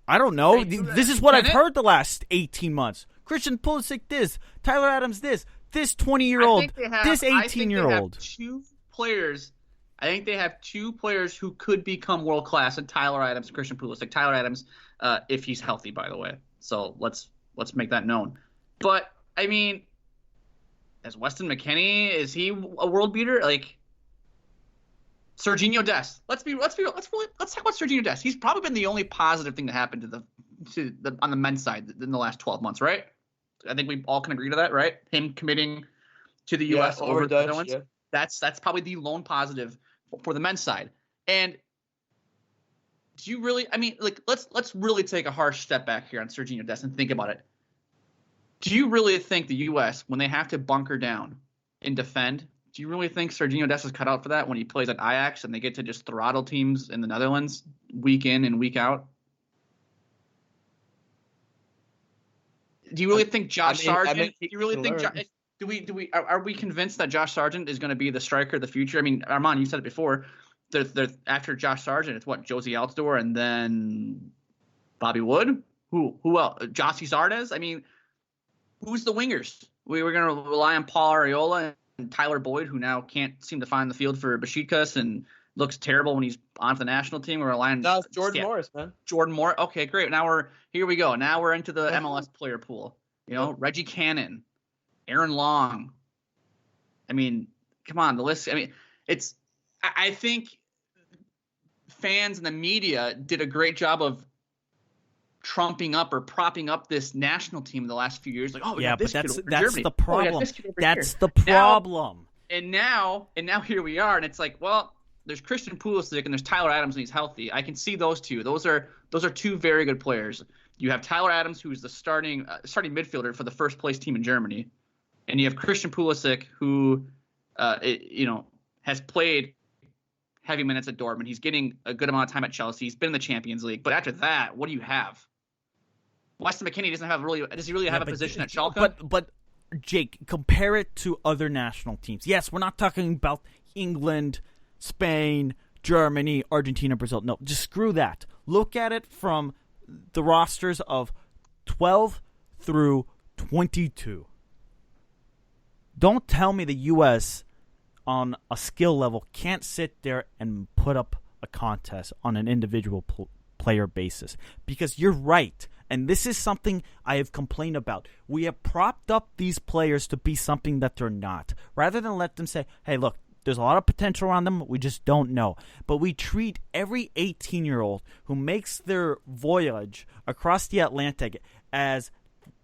Speaker 2: I don't know. This is what I've heard the last 18 months. Christian Pulisic this, Tyler Adams this 20-year-old, this 18-year-old.
Speaker 3: I think they have two players who could become world class, and Tyler Adams, Christian Pulisic. Tyler Adams, if he's healthy, by the way. So let's make that known. But I mean, is Weston McKennie, is he a world beater? Like Serginho Dest. Let's talk about Serginho Dest. He's probably been the only positive thing that happened on the men's side in the last 12 months, right? I think we all can agree to that, right? Him committing to the U.S. over the Netherlands. Yeah. That's probably the lone positive for the men's side. And do you really? I mean, like let's really take a harsh step back here on Serginho Dest and think about it. Do you really think the U.S., when they have to bunker down and defend, do you really think Serginho Dest is cut out for that when he plays at Ajax and they get to just throttle teams in the Netherlands week in and week out? Do you really think Josh Sargent? Do you really think? Are we convinced that Josh Sargent is going to be the striker of the future? I mean, Arman, you said it before. After Josh Sargent, it's what, Josie Altidore and then Bobby Wood. Who else? Jossie Zardes. I mean, who's the wingers? We were going to rely on Paul Arriola and Tyler Boyd, who now can't seem to find the field for Besiktas and looks terrible when he's on the national team. We're relying on
Speaker 4: Jordan Morris, man.
Speaker 3: Jordan Morris. Okay, great. Here we go. Now we're into the MLS player pool. Reggie Cannon, Aaron Long. I mean, come on, the list. I mean, I think fans and the media did a great job of trumping up or propping up this national team in the last few years. Like, oh,
Speaker 2: yeah, but that's
Speaker 3: Germany.
Speaker 2: The problem. That's the problem.
Speaker 3: Now here we are, and it's like, well, there's Christian Pulisic and there's Tyler Adams when he's healthy. I can see those two. Those are two very good players. You have Tyler Adams, who's the starting midfielder for the first place team in Germany, and you have Christian Pulisic, who has played heavy minutes at Dortmund. He's getting a good amount of time at Chelsea. He's been in the Champions League. But after that, what do you have? Weston McKennie does he really have a position at Schalke?
Speaker 2: But Jake, compare it to other national teams. Yes, we're not talking about England, Spain, Germany, Argentina, Brazil. No, just screw that. Look at it from the rosters of 12 through 22. Don't tell me the U.S. on a skill level can't sit there and put up a contest on an individual player basis. Because you're right. And this is something I have complained about. We have propped up these players to be something that they're not. Rather than let them say, hey, look, there's a lot of potential around them. We just don't know. But we treat every 18-year-old who makes their voyage across the Atlantic as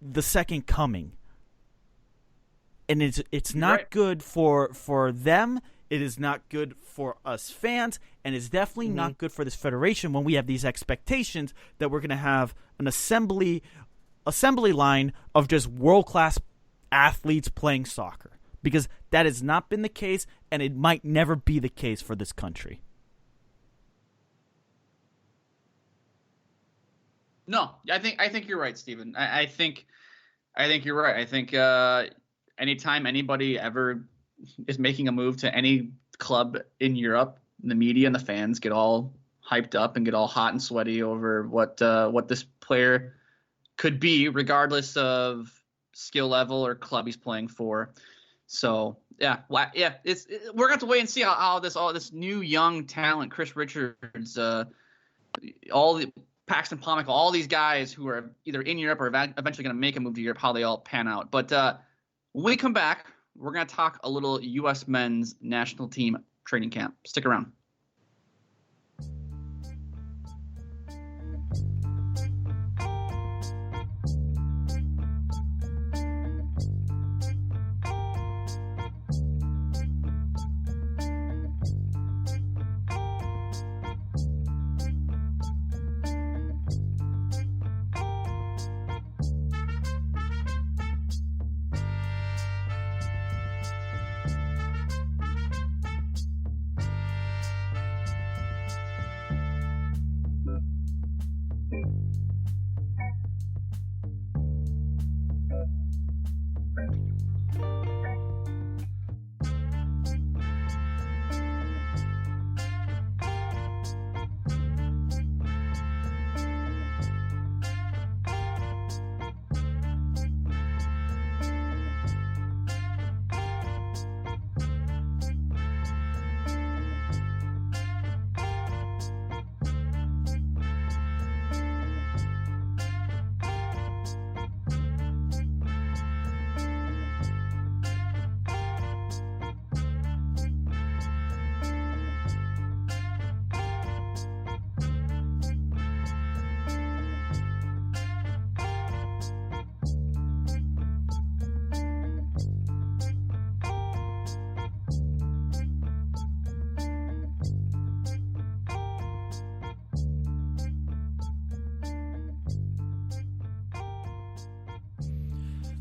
Speaker 2: the second coming. And it's not right. Good for them. It is not good for us fans, and it's definitely not good for this federation when we have these expectations that we're going to have an assembly line of just world-class athletes playing soccer. Because that has not been the case, and it might never be the case for this country.
Speaker 3: No, I think you're right, Stephen. I think you're right. I think anytime anybody ever is making a move to any club in Europe, the media and the fans get all hyped up and get all hot and sweaty over what this player could be, regardless of skill level or club he's playing for. So we're gonna have to wait and see how this new young talent, Chris Richards, all the Paxton Pommick, all these guys who are either in Europe or eventually going to make a move to Europe, how they all pan out. But when we come back, we're going to talk a little U.S. men's national team training camp. Stick around.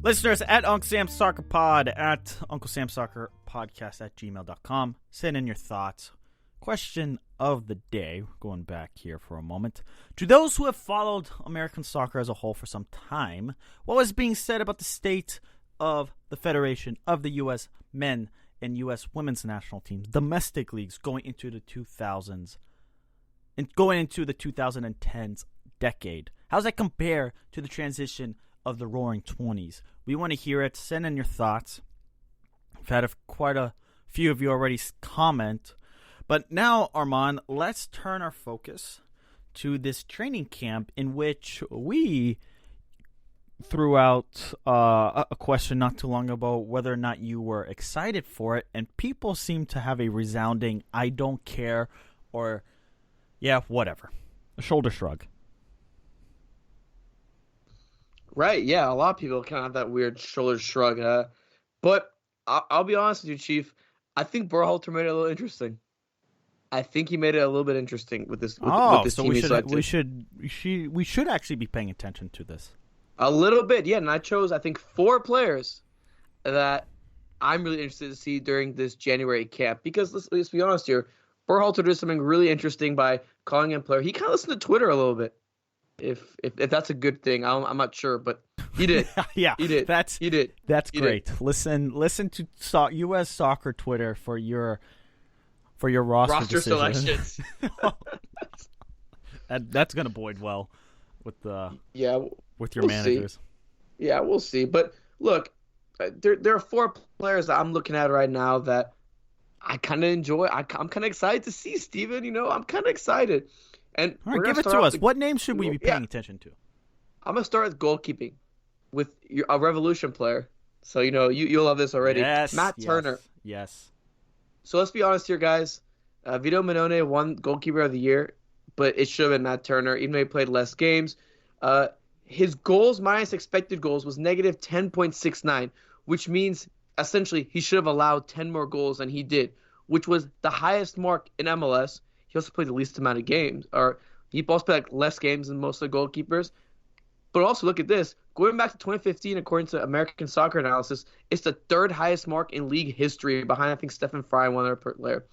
Speaker 2: Listeners, at Uncle Sam's Soccer Pod, at Uncle Sam's Soccer Podcast at gmail.com. Send in your thoughts. Question of the day, going back here for a moment. To those who have followed American soccer as a whole for some time, what was being said about the state of the Federation of the U.S. men and U.S. women's national teams, domestic leagues going into the 2000s and going into the 2010s decade? How does that compare to the transition of the Roaring 20s? We want to hear it. Send in your thoughts. I've had quite a few of you already comment. But now, Arman, let's turn our focus to this training camp in which we threw out a question not too long ago whether or not you were excited for it, and people seem to have a resounding "I don't care" or "yeah, whatever," a shoulder shrug.
Speaker 4: Right, yeah, a lot of people kind of have that weird shoulder shrug. But I'll be honest with you, Chief. I think Berhalter made it a little interesting. I think he made it a little bit interesting with this. With this
Speaker 2: so
Speaker 4: team
Speaker 2: we should actually be paying attention to this.
Speaker 4: A little bit, yeah. And I chose, I think, 4 players that I'm really interested to see during this January camp. Because let's be honest here, Berhalter did something really interesting by calling in player. He kind of listened to Twitter a little bit. If that's a good thing, I'm not sure, but he did.
Speaker 2: Yeah,
Speaker 4: he did.
Speaker 2: He
Speaker 4: did.
Speaker 2: That's
Speaker 4: he
Speaker 2: great.
Speaker 4: Did.
Speaker 2: Listen to U.S. Soccer Twitter for your roster
Speaker 4: selections.
Speaker 2: That's gonna bode well with with your
Speaker 4: we'll
Speaker 2: managers.
Speaker 4: See. Yeah, we'll see. But look, there are 4 players that I'm looking at right now that I kind of enjoy. I'm kind of excited to see, Steven. I'm kind of excited. And
Speaker 2: all right, give it to us. What names should we be paying attention to?
Speaker 4: I'm gonna start with goalkeeping with a Revolution player. So you'll love this already.
Speaker 2: Yes,
Speaker 4: Matt Turner.
Speaker 2: Yes.
Speaker 4: So let's be honest here, guys. Vito Minone won goalkeeper of the year, but it should have been Matt Turner, even though he played less games. His goals minus expected goals was negative 10.69, which means essentially he should have allowed 10 more goals than he did, which was the highest mark in MLS. He also played the least amount of games, or he also played less games than most of the goalkeepers. But also look at this. Going back to 2015, according to American Soccer Analysis, it's the 3rd highest mark in league history, behind, I think, Stephen Fry and one other player.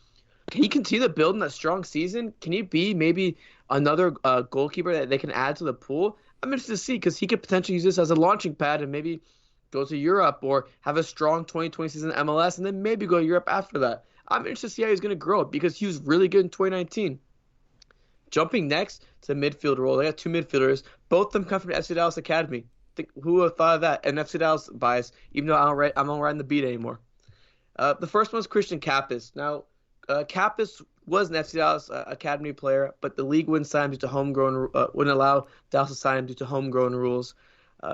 Speaker 4: Can he continue to build in that strong season? Can he be maybe another goalkeeper that they can add to the pool? I'm interested to see, because he could potentially use this as a launching pad and maybe go to Europe or have a strong 2020 season in MLS and then maybe go to Europe after that. I'm interested to see how he's going to grow because he was really good in 2019. Jumping next to the midfield role, they got 2 midfielders. Both of them come from the FC Dallas Academy. Who would have thought of that? An FC Dallas bias, even though I'm not riding the beat anymore. The first one is Christian Kappas. Now, Kappas was an FC Dallas Academy player, but the league wouldn't sign him due to wouldn't allow Dallas to sign him due to homegrown rules.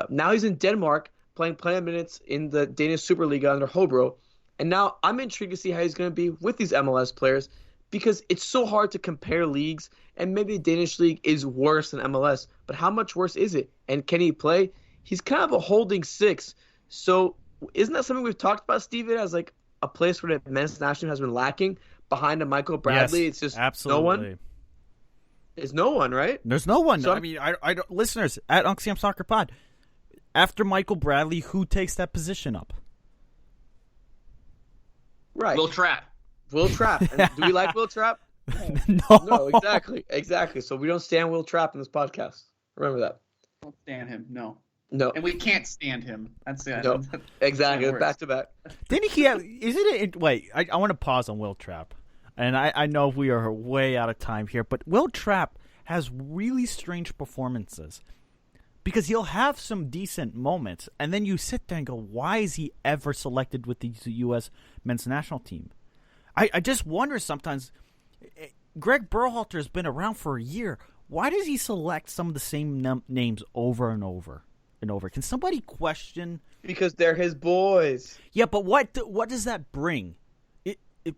Speaker 4: Now he's in Denmark playing minutes in the Danish Superliga under Hobro. And now I'm intrigued to see how he's going to be with these MLS players because it's so hard to compare leagues, and maybe the Danish league is worse than MLS, but how much worse is it? And can he play? He's kind of a holding 6. So isn't that something we've talked about, Steven, as like a place where the men's national team has been lacking behind a Michael Bradley?
Speaker 2: Yes,
Speaker 4: it's just
Speaker 2: absolutely.
Speaker 4: No one. There's no one, right?
Speaker 2: There's no one.
Speaker 4: So
Speaker 2: I mean, I listeners at Uncle Sam Soccer Pod, after Michael Bradley, who takes that position up?
Speaker 4: Right.
Speaker 3: Will Trapp.
Speaker 4: And do we like Will Trapp?
Speaker 2: No,
Speaker 4: exactly. So we don't stand Will Trapp in this podcast. Remember that.
Speaker 3: Don't stand him. No.
Speaker 4: And
Speaker 3: we can't stand him. That's it.
Speaker 4: No. Exactly. Back to back.
Speaker 2: Didn't he have? Isn't it? Wait, I want to pause on Will Trapp, and I know we are way out of time here, but Will Trapp has really strange performances because he'll have some decent moments, and then you sit there and go, "Why is he ever selected with the U.S. men's national team?" I just wonder sometimes. Greg Berhalter has been around for a year. Why does he select some of the same names over and over and over? Can somebody question?
Speaker 4: Because they're his boys.
Speaker 2: Yeah, but what does that bring?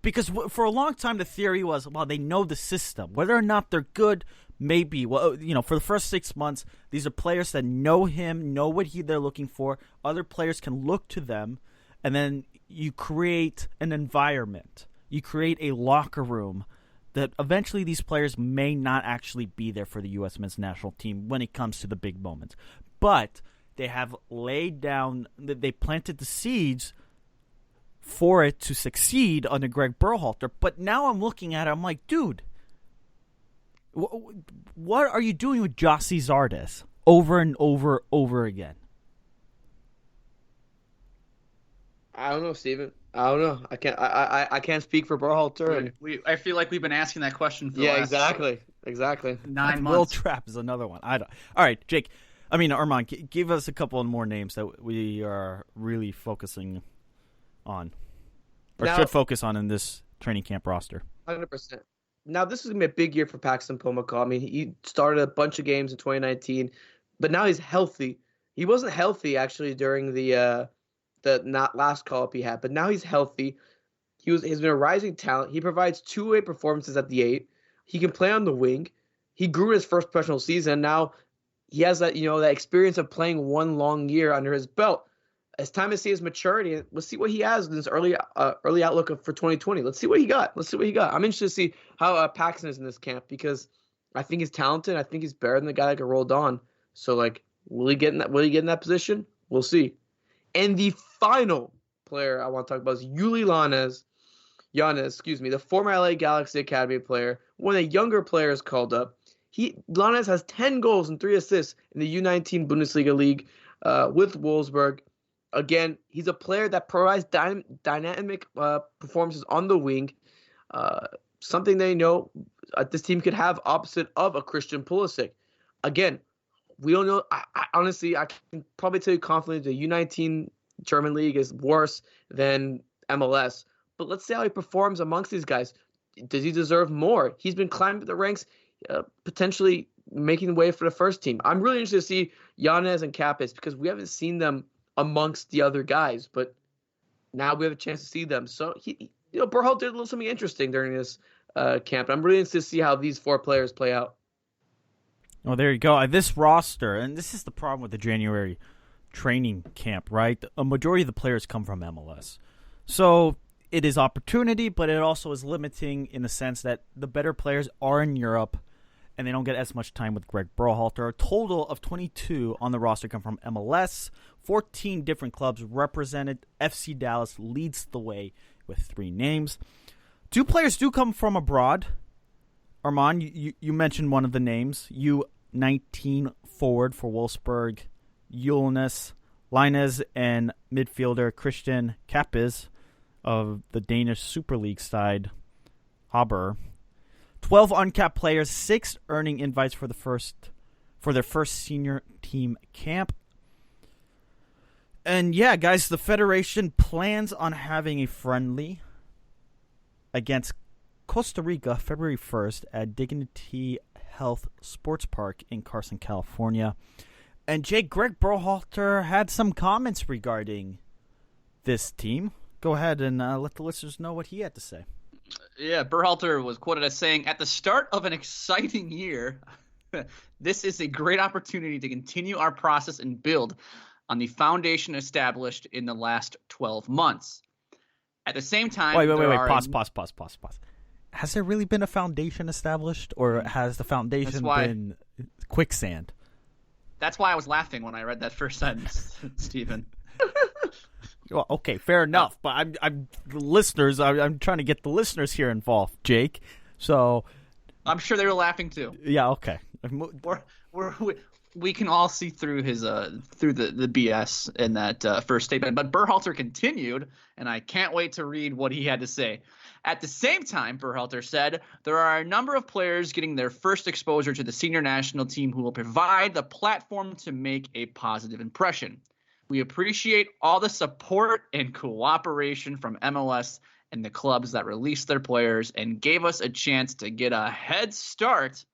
Speaker 2: Because for a long time the theory was, well, they know the system. Whether or not they're good, maybe. Well, for the first 6 months, these are players that know him, know what they're looking for. Other players can look to them, and then you create an environment. You create a locker room that eventually these players may not actually be there for the U.S. men's national team when it comes to the big moments. But they have laid down, they planted the seeds for it to succeed under Greg Berhalter. But now I'm looking at it, I'm like, dude, what are you doing with Jossie Zardes over and over again?
Speaker 4: I don't know, Steven. I don't know. I can't speak for Berhalter.
Speaker 3: I feel like we've been asking that question for the last
Speaker 4: exactly.
Speaker 3: 9 months.
Speaker 2: Will Trapp is another one. All right, Jake. I mean, Arman, give us a couple of more names that we are really focusing on, or should focus on in this training camp roster.
Speaker 4: 100%. Now, this is going to be a big year for Paxton Pomacall. I mean, he started a bunch of games in 2019, but now he's healthy. He wasn't healthy, actually, during the not last call-up he had, but now he's healthy. He's been a rising talent. He provides two-way performances at the 8. He can play on the wing. He grew his first professional season. Now he has that experience of playing one long year under his belt. It's time to see his maturity. Let's see what he has in this early outlook for 2020. Let's see what he got. I'm interested to see how Paxton is in this camp because I think he's talented. I think he's better than the guy that got rolled on. So, will he get in that position? We'll see. And the final player I want to talk about is Yuli Yanez, the former LA Galaxy Academy player, one of the younger players called up. Yanez has 10 goals and 3 assists in the U19 Bundesliga League with Wolfsburg. Again, he's a player that provides dynamic performances on the wing, something they know this team could have opposite of a Christian Pulisic. Again, we don't know. Honestly, I can probably tell you confidently the U19 German league is worse than MLS. But let's see how he performs amongst these guys. Does he deserve more? He's been climbing the ranks, potentially making the way for the first team. I'm really interested to see Yanez and Capis because we haven't seen them amongst the other guys, but now we have a chance to see them. So Berhalter did a little something interesting during this camp. I'm really interested to see how these 4 players play out.
Speaker 2: Oh, there you go. This roster, and this is the problem with the January training camp, right? A majority of the players come from MLS. So it is opportunity, but it also is limiting in the sense that the better players are in Europe, and they don't get as much time with Greg Berhalter. A total of 22 on the roster come from MLS. 14 different clubs represented. FC Dallas leads the way with 3 names. 2 players do come from abroad. Arman, you mentioned one of the names. U19 forward for Wolfsburg, Julius Linez, and midfielder Christian Capis of the Danish Super League side, Haber. 12 uncapped players, 6 earning invites for their first senior team camp. And yeah, guys, the Federation plans on having a friendly against Costa Rica February 1st at Dignity Health Sports Park in Carson, California. And Jake, Greg Berhalter had some comments regarding this team. Go ahead and let the listeners know what he had to say.
Speaker 3: Yeah, Berhalter was quoted as saying, "At the start of an exciting year, this is a great opportunity to continue our process and build on the foundation established in the last 12 months. At the same time,
Speaker 2: wait. Pause. Has there really been a foundation established, or has the foundation been quicksand?
Speaker 3: That's why I was laughing when I read that first sentence, Stephen.
Speaker 2: Well, okay, fair enough. But I'm the listeners. I'm trying to get the listeners here involved, Jake. So
Speaker 3: I'm sure they were laughing too.
Speaker 2: Yeah. Okay.
Speaker 3: We can all see through his through the BS in that first statement. But Berhalter continued, and I can't wait to read what he had to say. At the same time, Berhalter said, there are a number of players getting their first exposure to the senior national team who will provide the platform to make a positive impression. We appreciate all the support and cooperation from MLS and the clubs that released their players and gave us a chance to get a head start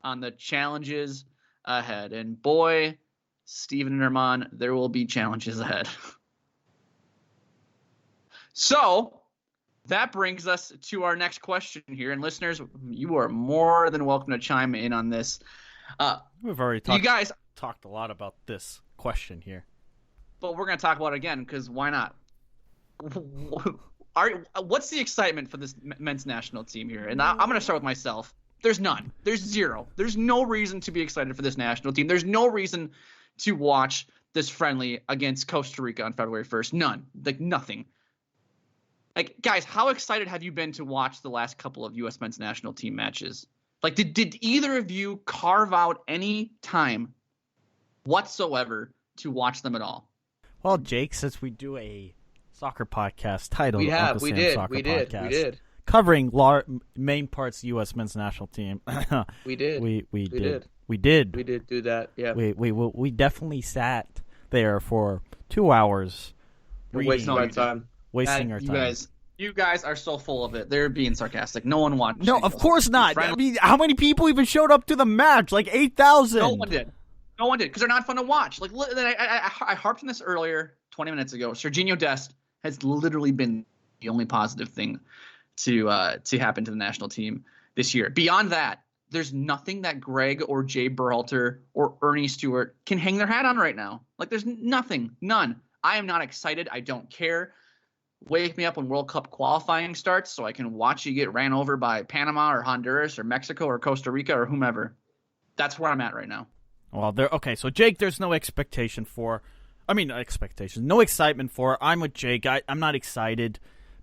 Speaker 3: on the challenges ahead. And boy, Stephen and Arman, there will be challenges ahead. So that brings us to our next question here. And listeners, you are more than welcome to chime in on this.
Speaker 2: We've already talked a lot about this question here.
Speaker 3: But we're going to talk about it again because why not? What's the excitement for this men's national team here? And I'm going to start with myself. There's none. There's zero. There's no reason to be excited for this national team. There's no reason to watch this friendly against Costa Rica on February 1st. None. Like, nothing. Like, guys, how excited have you been to watch the last couple of U.S. men's national team matches? Like, did either of you carve out any time whatsoever to watch them at all?
Speaker 2: Well, Jake, since we do a soccer podcast titled Uncle Sam's Soccer Podcast, covering main parts of the U.S. men's national team.
Speaker 4: We did do that. Yeah,
Speaker 2: we definitely sat there for 2 hours,
Speaker 4: wasting our time.
Speaker 3: You guys are so full of it. They're being sarcastic. No one watched.
Speaker 2: No, of course not. I mean, how many people even showed up to the match? Like 8,000.
Speaker 3: No one did because they're not fun to watch. Like I harped on this earlier, 20 minutes ago. Serginho Dest has literally been the only positive thing to happen to the national team this year. Beyond that, there's nothing that Greg or Jay Berhalter or Ernie Stewart can hang their hat on right now. Like, there's nothing, none. I am not excited. I don't care. Wake me up when World Cup qualifying starts so I can watch you get ran over by Panama or Honduras or Mexico or Costa Rica or whomever. That's where I'm at right now.
Speaker 2: Well, so Jake, there's no no excitement for. I'm with Jake. I'm not excited.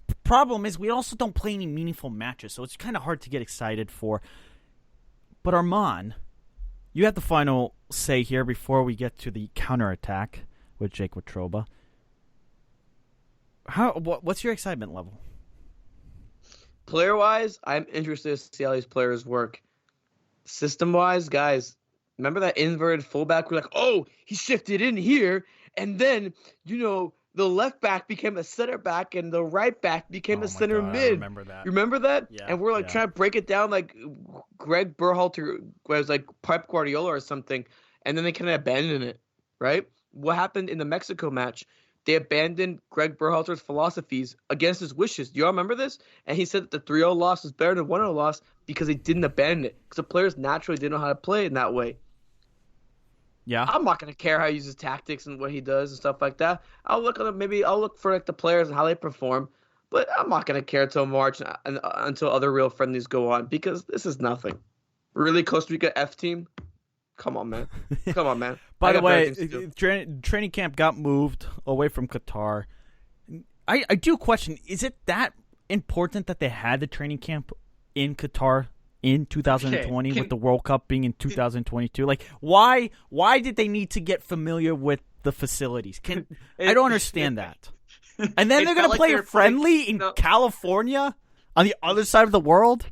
Speaker 2: The problem is we also don't play any meaningful matches, so it's kind of hard to get excited for. But Arman, you have the final say here before we get to the counterattack with Jake Watroba. What's your excitement level?
Speaker 4: Player-wise, I'm interested to see how these players work. System-wise, guys, remember that inverted fullback? We're like, oh, he shifted in here, and then, the left back became a center back, and the right back became a center mid. I remember that. You remember that?
Speaker 2: Yeah.
Speaker 4: And we're trying to break it down like Greg Berhalter was like Pep Guardiola or something, and then they kind of abandoned it, right? What happened in the Mexico match? They abandoned Greg Berhalter's philosophies against his wishes. Do y'all remember this? And he said that the 3-0 loss was better than 1-0 loss because they didn't abandon it. Because the players naturally didn't know how to play in that way.
Speaker 2: Yeah,
Speaker 4: I'm not gonna care how he uses tactics and what he does and stuff like that. I'll look for like the players and how they perform, but I'm not gonna care till March and until other real friendlies go on because this is nothing. Really, Costa Rica F team? Come on, man.
Speaker 2: By the way, training camp got moved away from Qatar. I do question: is it that important that they had the training camp in Qatar in 2020 with the World Cup being in 2022? Like, why did they need to get familiar with the facilities? I don't understand that. And then they're going to play a friendly in California on the other side of the world?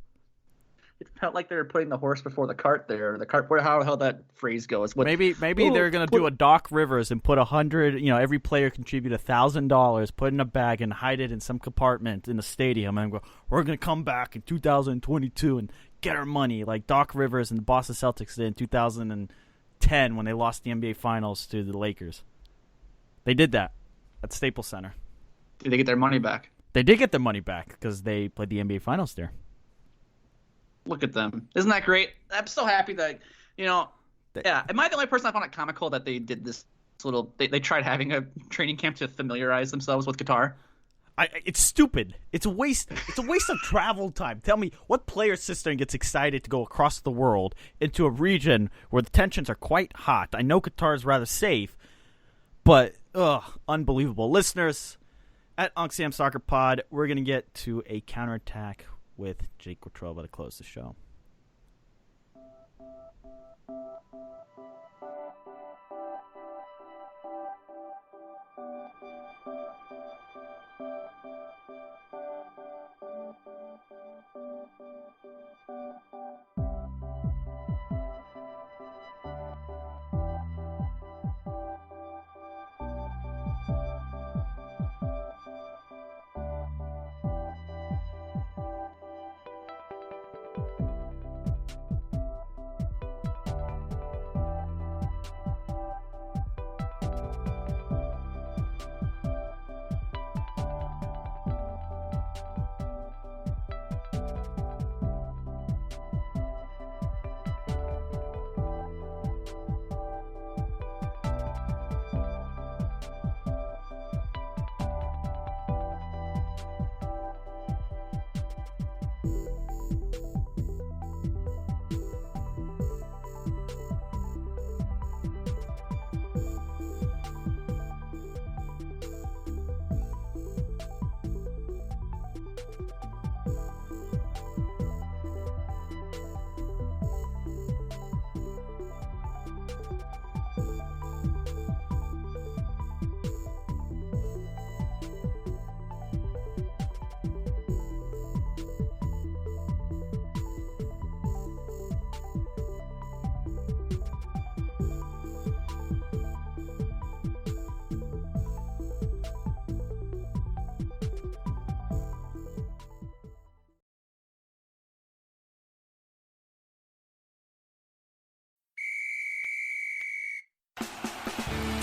Speaker 3: It felt like they were putting the horse before the cart there. The cart, how the hell that phrase goes.
Speaker 2: Maybe they're going to do a Doc Rivers and put 100, every player contribute $1,000, put in a bag and hide it in some compartment in the stadium and go, we're going to come back in 2022 and get our money like Doc Rivers and the Boston Celtics did in 2010 when they lost the NBA Finals to the Lakers. They did that at Staples Center.
Speaker 3: Did they get their money back?
Speaker 2: They did get their money back because they played the NBA Finals there.
Speaker 3: Look at them. Isn't that great? I'm so happy that, yeah. Am I the only person I found it comical that they did this little – they tried having a training camp to familiarize themselves with Qatar?
Speaker 2: It's stupid. It's a waste. It's a waste of travel time. Tell me, what player sister gets excited to go across the world into a region where the tensions are quite hot? I know Qatar is rather safe, but unbelievable. Listeners, at Uncle Sam Soccer Pod, we're going to get to a counterattack with Jake Watroba to close the show.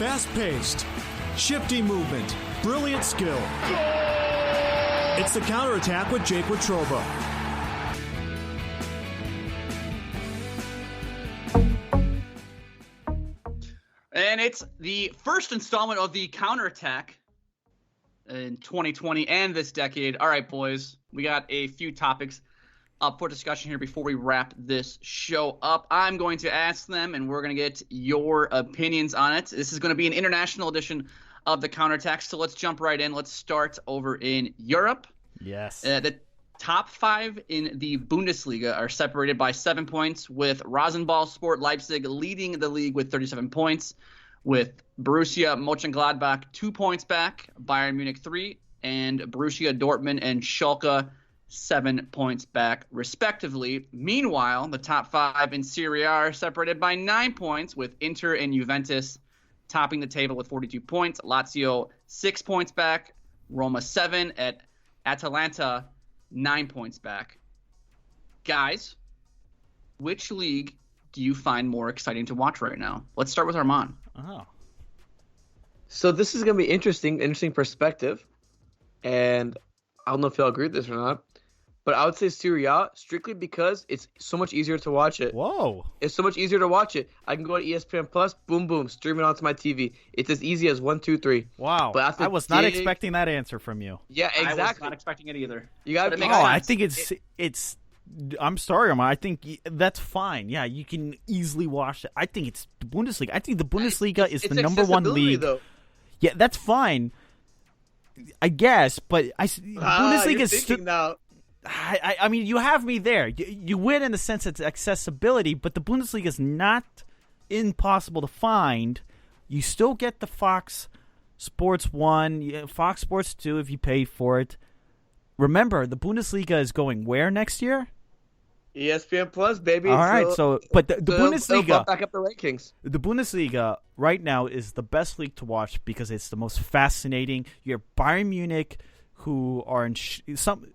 Speaker 5: Fast-paced, shifty movement, brilliant skill. It's the counterattack with Jake Watroba.
Speaker 3: And it's the first installment of the counterattack in 2020 and this decade. All right, boys, we got a few topics up for discussion here before we wrap this show up. I'm going to ask them, and we're going to get your opinions on it. This is going to be an international edition of the counterattack, so let's jump right in. Let's start over in Europe.
Speaker 2: Yes.
Speaker 3: The top 5 in the Bundesliga are separated by 7 points, with Rasenballsport Leipzig leading the league with 37 points, with Borussia Mönchengladbach 2 points back, Bayern Munich 3, and Borussia Dortmund and Schalke 7 points back, respectively. Meanwhile, the top 5 in Serie A are separated by 9 points, with Inter and Juventus topping the table with 42 points, Lazio 6 points back, Roma 7, at Atalanta 9 points back. Guys, which league do you find more exciting to watch right now? Let's start with Arman.
Speaker 2: Oh.
Speaker 4: So this is going to be interesting perspective. And I don't know if y'all agree with this or not, but I would say Serie A strictly because it's so much easier to watch it.
Speaker 2: Whoa.
Speaker 4: It's so much easier to watch it. I can go to ESPN Plus, boom, boom, stream it onto my TV. It's as easy as 1, 2, 3.
Speaker 2: Wow.
Speaker 4: But
Speaker 2: I was not expecting that answer from you.
Speaker 4: Yeah, exactly.
Speaker 3: I was not expecting it either.
Speaker 4: You got to
Speaker 3: But it
Speaker 4: be
Speaker 3: makes sense.
Speaker 2: I think it's I'm sorry, Arman. I think that's fine. Yeah, you can easily watch it. I think it's the Bundesliga. I think the Bundesliga is the number one league.
Speaker 4: Though.
Speaker 2: Yeah, that's fine. I guess, but Bundesliga
Speaker 4: you're
Speaker 2: is
Speaker 4: thinking now.
Speaker 2: I mean, you have me there. You win in the sense it's accessibility, but the Bundesliga is not impossible to find. You still get the Fox Sports 1, Fox Sports 2 if you pay for it. Remember, the Bundesliga is going where next year?
Speaker 4: ESPN Plus, baby.
Speaker 2: All right, but the
Speaker 4: it'll
Speaker 2: Bundesliga,
Speaker 4: back up the rankings.
Speaker 2: the Bundesliga right now is the best league to watch because it's the most fascinating. You have Bayern Munich, who are in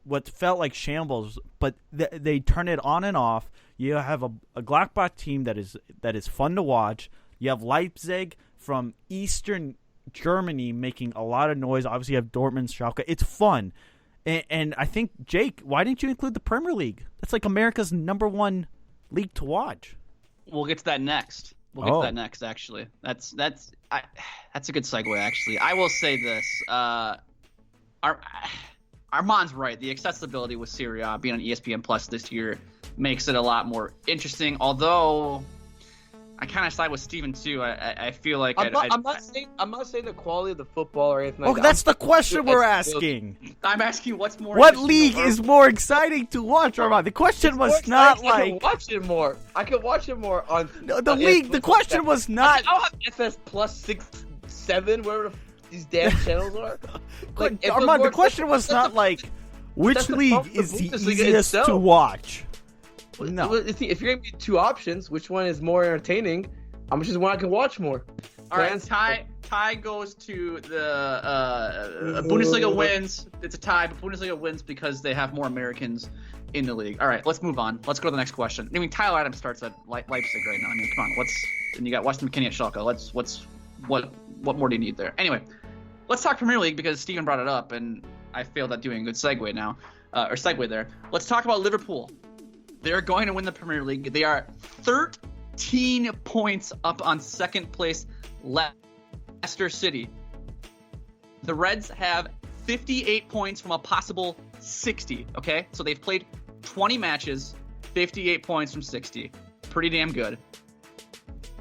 Speaker 2: what felt like shambles, but they turn it on and off. You have a Gladbach team that is fun to watch. You have Leipzig from Eastern Germany making a lot of noise. Obviously, you have Dortmund, Schalke. It's fun. And I think, Jake, why didn't you include the Premier League? That's like America's number one league to watch.
Speaker 3: We'll get to that next. Actually. That's a good segue, actually. I will say this. Armand's right. The accessibility with Serie A being on ESPN Plus this year makes it a lot more interesting, although I kind of side with Steven too. I feel like
Speaker 4: I'm not saying the quality of the football or anything.
Speaker 2: Oh,
Speaker 4: like
Speaker 2: that's
Speaker 4: that.
Speaker 2: the question we're asking.
Speaker 3: I'm asking what
Speaker 2: league is more exciting to watch, Armand? The question was not like
Speaker 4: I can watch it more. I can watch it more on
Speaker 2: the question was not.
Speaker 4: I'll have FS Plus 6, 7, whatever these damn channels are. Like,
Speaker 2: Armand, the question was not like which league is the easiest to watch. No.
Speaker 4: If you're gonna be 2 options, which one is more entertaining? I'm just one I can watch more.
Speaker 3: All right, tie goes to the Bundesliga wins. It's a tie, but Bundesliga wins because they have more Americans in the league. All right, let's move on. Let's go to the next question. I mean, Tyler Adams starts at Leipzig right now. I mean, come on. And you got Weston McKennie at Schalke. What more do you need there? Anyway, let's talk Premier League because Steven brought it up, and I failed at doing a good segue there. Let's talk about Liverpool. They're going to win the Premier League. They are 13 points up on second place, Leicester City. The Reds have 58 points from a possible 60, okay? So they've played 20 matches, 58 points from 60. Pretty damn good.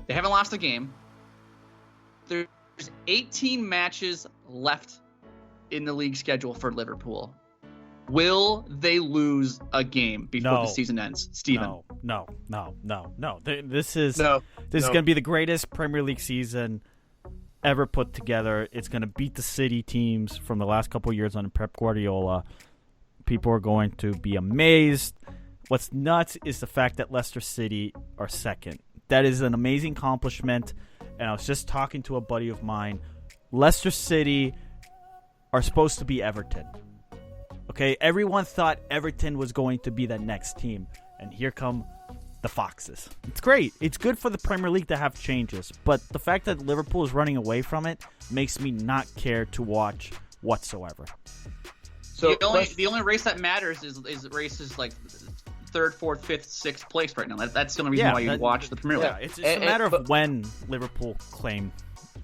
Speaker 3: They haven't lost a game. There's 18 matches left in the league schedule for Liverpool. Will they lose a game before the season ends, Steven?
Speaker 2: No. This is going to be the greatest Premier League season ever put together. It's going to beat the City teams from the last couple of years under Pep Guardiola. People are going to be amazed. What's nuts is the fact that Leicester City are second. That is an amazing accomplishment. And I was just talking to a buddy of mine. Leicester City are supposed to be Everton. Okay, everyone thought Everton was going to be the next team. And here come the Foxes. It's great. It's good for the Premier League to have changes, but the fact that Liverpool is running away from it makes me not care to watch whatsoever.
Speaker 3: So the only race that matters is races like third, fourth, fifth, sixth place right now. That's the only reason why you watch the Premier League.
Speaker 2: Yeah, it's a matter of when Liverpool claim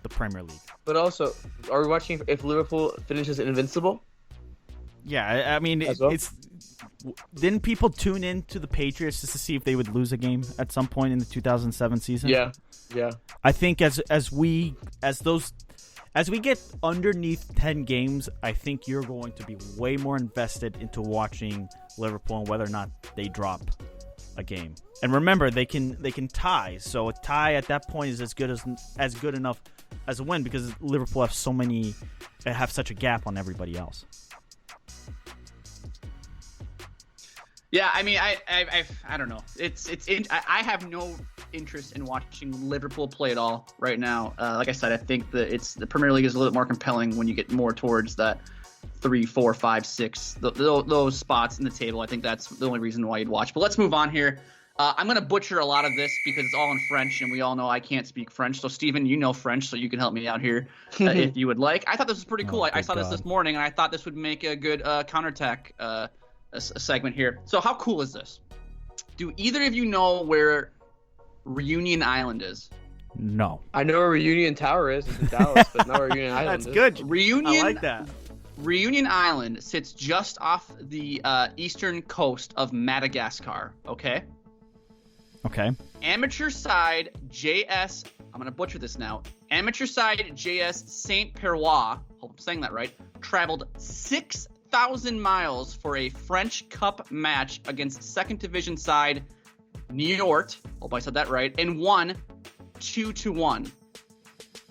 Speaker 2: the Premier League.
Speaker 4: But also, are we watching if Liverpool finishes invincible?
Speaker 2: Yeah, I mean, didn't people tune in to the Patriots just to see if they would lose a game at some point in the 2007 season?
Speaker 4: Yeah.
Speaker 2: I think as we get underneath 10 games, I think you're going to be way more invested into watching Liverpool and whether or not they drop a game. And remember, they can tie. So a tie at that point is as good enough as a win because Liverpool have such a gap on everybody else.
Speaker 3: Yeah, I mean, I don't know. I have no interest in watching Liverpool play at all right now. Like I said, I think that the Premier League is a little bit more compelling when you get more towards that 3, 4, 5, 6, those spots in the table. I think that's the only reason why you'd watch. But let's move on here. I'm going to butcher a lot of this because it's all in French, and we all know I can't speak French. So, Steven, you know French, so you can help me out here if you would like. I thought this was pretty cool. I saw this morning, and I thought this would make a good counterattack a segment here. So how cool is this? Do either of you know where Reunion Island is?
Speaker 2: No.
Speaker 4: I know where Reunion Tower is. It's in Dallas, but not where Reunion Island is.
Speaker 2: That's good.
Speaker 3: Reunion,
Speaker 2: I like that.
Speaker 3: Reunion Island sits just off the eastern coast of Madagascar, okay?
Speaker 2: Okay.
Speaker 3: Amateur side JS, I'm going to butcher this now. Amateur side JS Saint Pierrois, hope I'm saying that right, traveled 6,000 miles for a French Cup match against second division side Niort, hope I said that right, and won 2-1.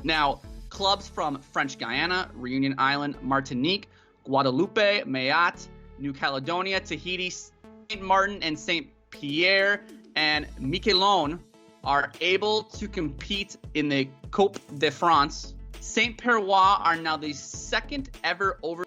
Speaker 3: Now, clubs from French Guiana, Reunion Island, Martinique, Guadeloupe, Mayotte, New Caledonia, Tahiti, St. Martin, and St. Pierre and Miquelon are able to compete in the Coupe de France. St. Pierrois are now the second ever over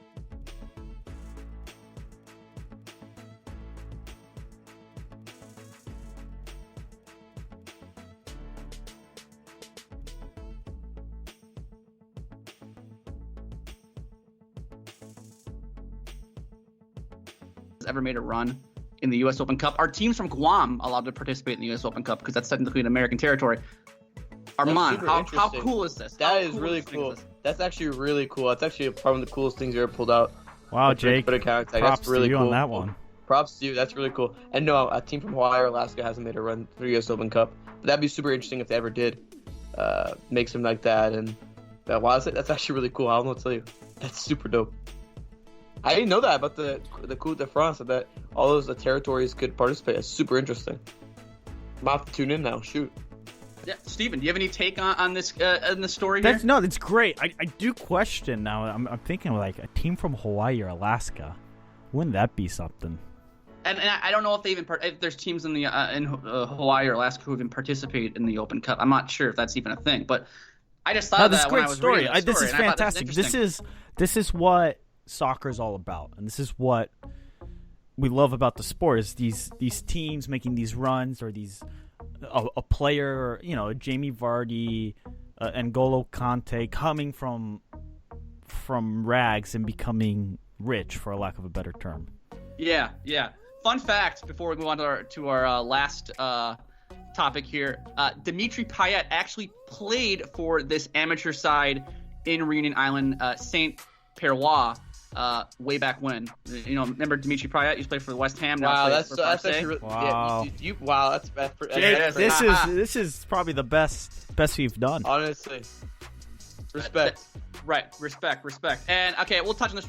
Speaker 3: ever made a run in the U.S. Open Cup. Are teams from Guam allowed to participate in the U.S. Open Cup because that's technically an American territory? Arman, how cool is this?
Speaker 4: That is really cool. That's actually really cool. That's actually probably one of the coolest things you ever pulled out.
Speaker 2: Wow, Jake.
Speaker 4: Props
Speaker 2: to you on that one.
Speaker 4: Props to you. That's really cool. And no, a team from Hawaii or Alaska hasn't made a run through the U.S. Open Cup. But that'd be super interesting if they ever did make something like that. And that's actually really cool. I don't know what to tell you. That's super dope. I didn't know that about the Coupe de France, that all those territories could participate. It's super interesting. I'm about to tune in now. Shoot.
Speaker 3: Yeah, Steven, do you have any take on this story here?
Speaker 2: No, that's great. I do question now. I'm thinking like a team from Hawaii or Alaska. Wouldn't that be something?
Speaker 3: And I don't know if they even if there's teams in Hawaii or Alaska who even participate in the Open Cup. I'm not sure if that's even a thing. But I just thought that when I was reading the story.
Speaker 2: This is fantastic. This is what soccer is all about, and this is what we love about the sport: is these teams making these runs, or these a player, Jamie Vardy, N'Golo Kante coming from rags and becoming rich, for a lack of a better term. Yeah. Fun fact before we move on to our last topic here: Dimitri Payet actually played for this amateur side in Reunion Island, Saint Pierrois. Way back when, remember Dimitri Payet used to play for the West Ham.
Speaker 4: Wow, that's actually really,
Speaker 2: wow.
Speaker 4: Yeah,
Speaker 2: This is probably the best we've done.
Speaker 4: Honestly, respect.
Speaker 3: Right, respect. And okay, we'll touch on this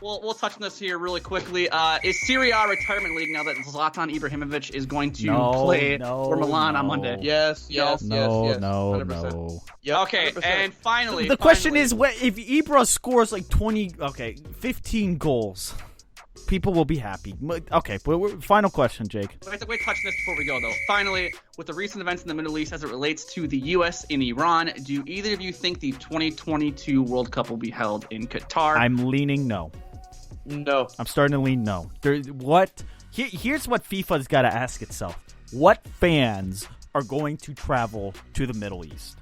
Speaker 3: We'll touch on this here really quickly. Is Serie A retirement league now that Zlatan Ibrahimovic is going to play for Milan on Monday?
Speaker 4: Yes.
Speaker 2: No.
Speaker 4: 100%.
Speaker 3: Yeah. Okay, 100%. And finally,
Speaker 2: the question is, if Ibra scores like 15 goals, people will be happy. Okay, final question, Jake.
Speaker 3: We have to touch this before we go, though. Finally, with the recent events in the Middle East as it relates to the U.S. and Iran, do either of you think the 2022 World Cup will be held in Qatar?
Speaker 2: I'm leaning no.
Speaker 4: No.
Speaker 2: I'm starting to lean no. Here's what FIFA's got to ask itself. what fans are going to travel to the Middle East?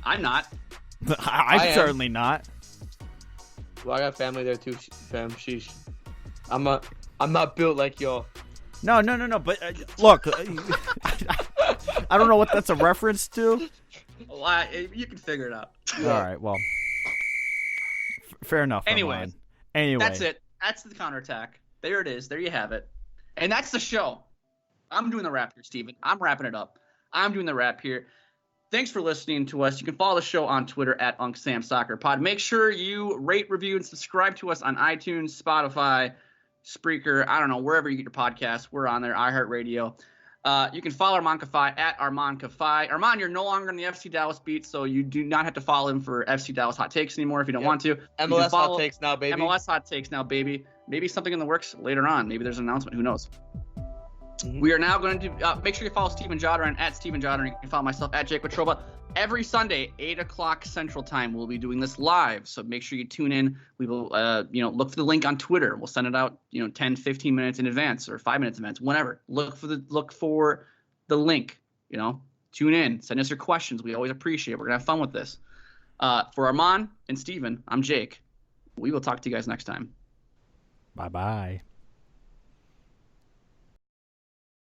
Speaker 3: I'm not.
Speaker 2: I'm certainly not.
Speaker 4: Well, I got family there too, fam. Sheesh. I'm not built like y'all.
Speaker 2: No. But look, I don't know what that's a reference to.
Speaker 3: Well, you can figure it out.
Speaker 2: All right. Well, fair enough.
Speaker 3: Anyway,
Speaker 2: that's
Speaker 3: it. That's the counterattack. There it is. There you have it. And that's the show. I'm doing the wrap here, Steven. I'm wrapping it up. I'm doing the wrap here. Thanks for listening to us. You can follow the show on Twitter at UncSamSoccerPod. Make sure you rate, review, and subscribe to us on iTunes, Spotify, Spreaker, I don't know, wherever you get your podcasts. We're on there, iHeartRadio. You can follow Arman Kafai at Arman Kafai. Arman, you're no longer in the FC Dallas beat, so you do not have to follow him for FC Dallas hot takes anymore if you don't want to.
Speaker 4: MLS hot takes now, baby.
Speaker 3: MLS hot takes now, baby. Maybe something in the works later on. Maybe there's an announcement. Who knows? Mm-hmm. We are now going to make sure you follow Steven Jodder at Steven Jodder. You can follow myself at Jake Watroba. Every Sunday, 8 o'clock Central Time, we'll be doing this live. So make sure you tune in. We will, look for the link on Twitter. We'll send it out, 10, 15 minutes in advance or 5 minutes in advance, whenever. Look for the link. Tune in. Send us your questions. We always appreciate it. We're gonna have fun with this. For Arman and Steven, I'm Jake. We will talk to you guys next time.
Speaker 2: Bye-bye.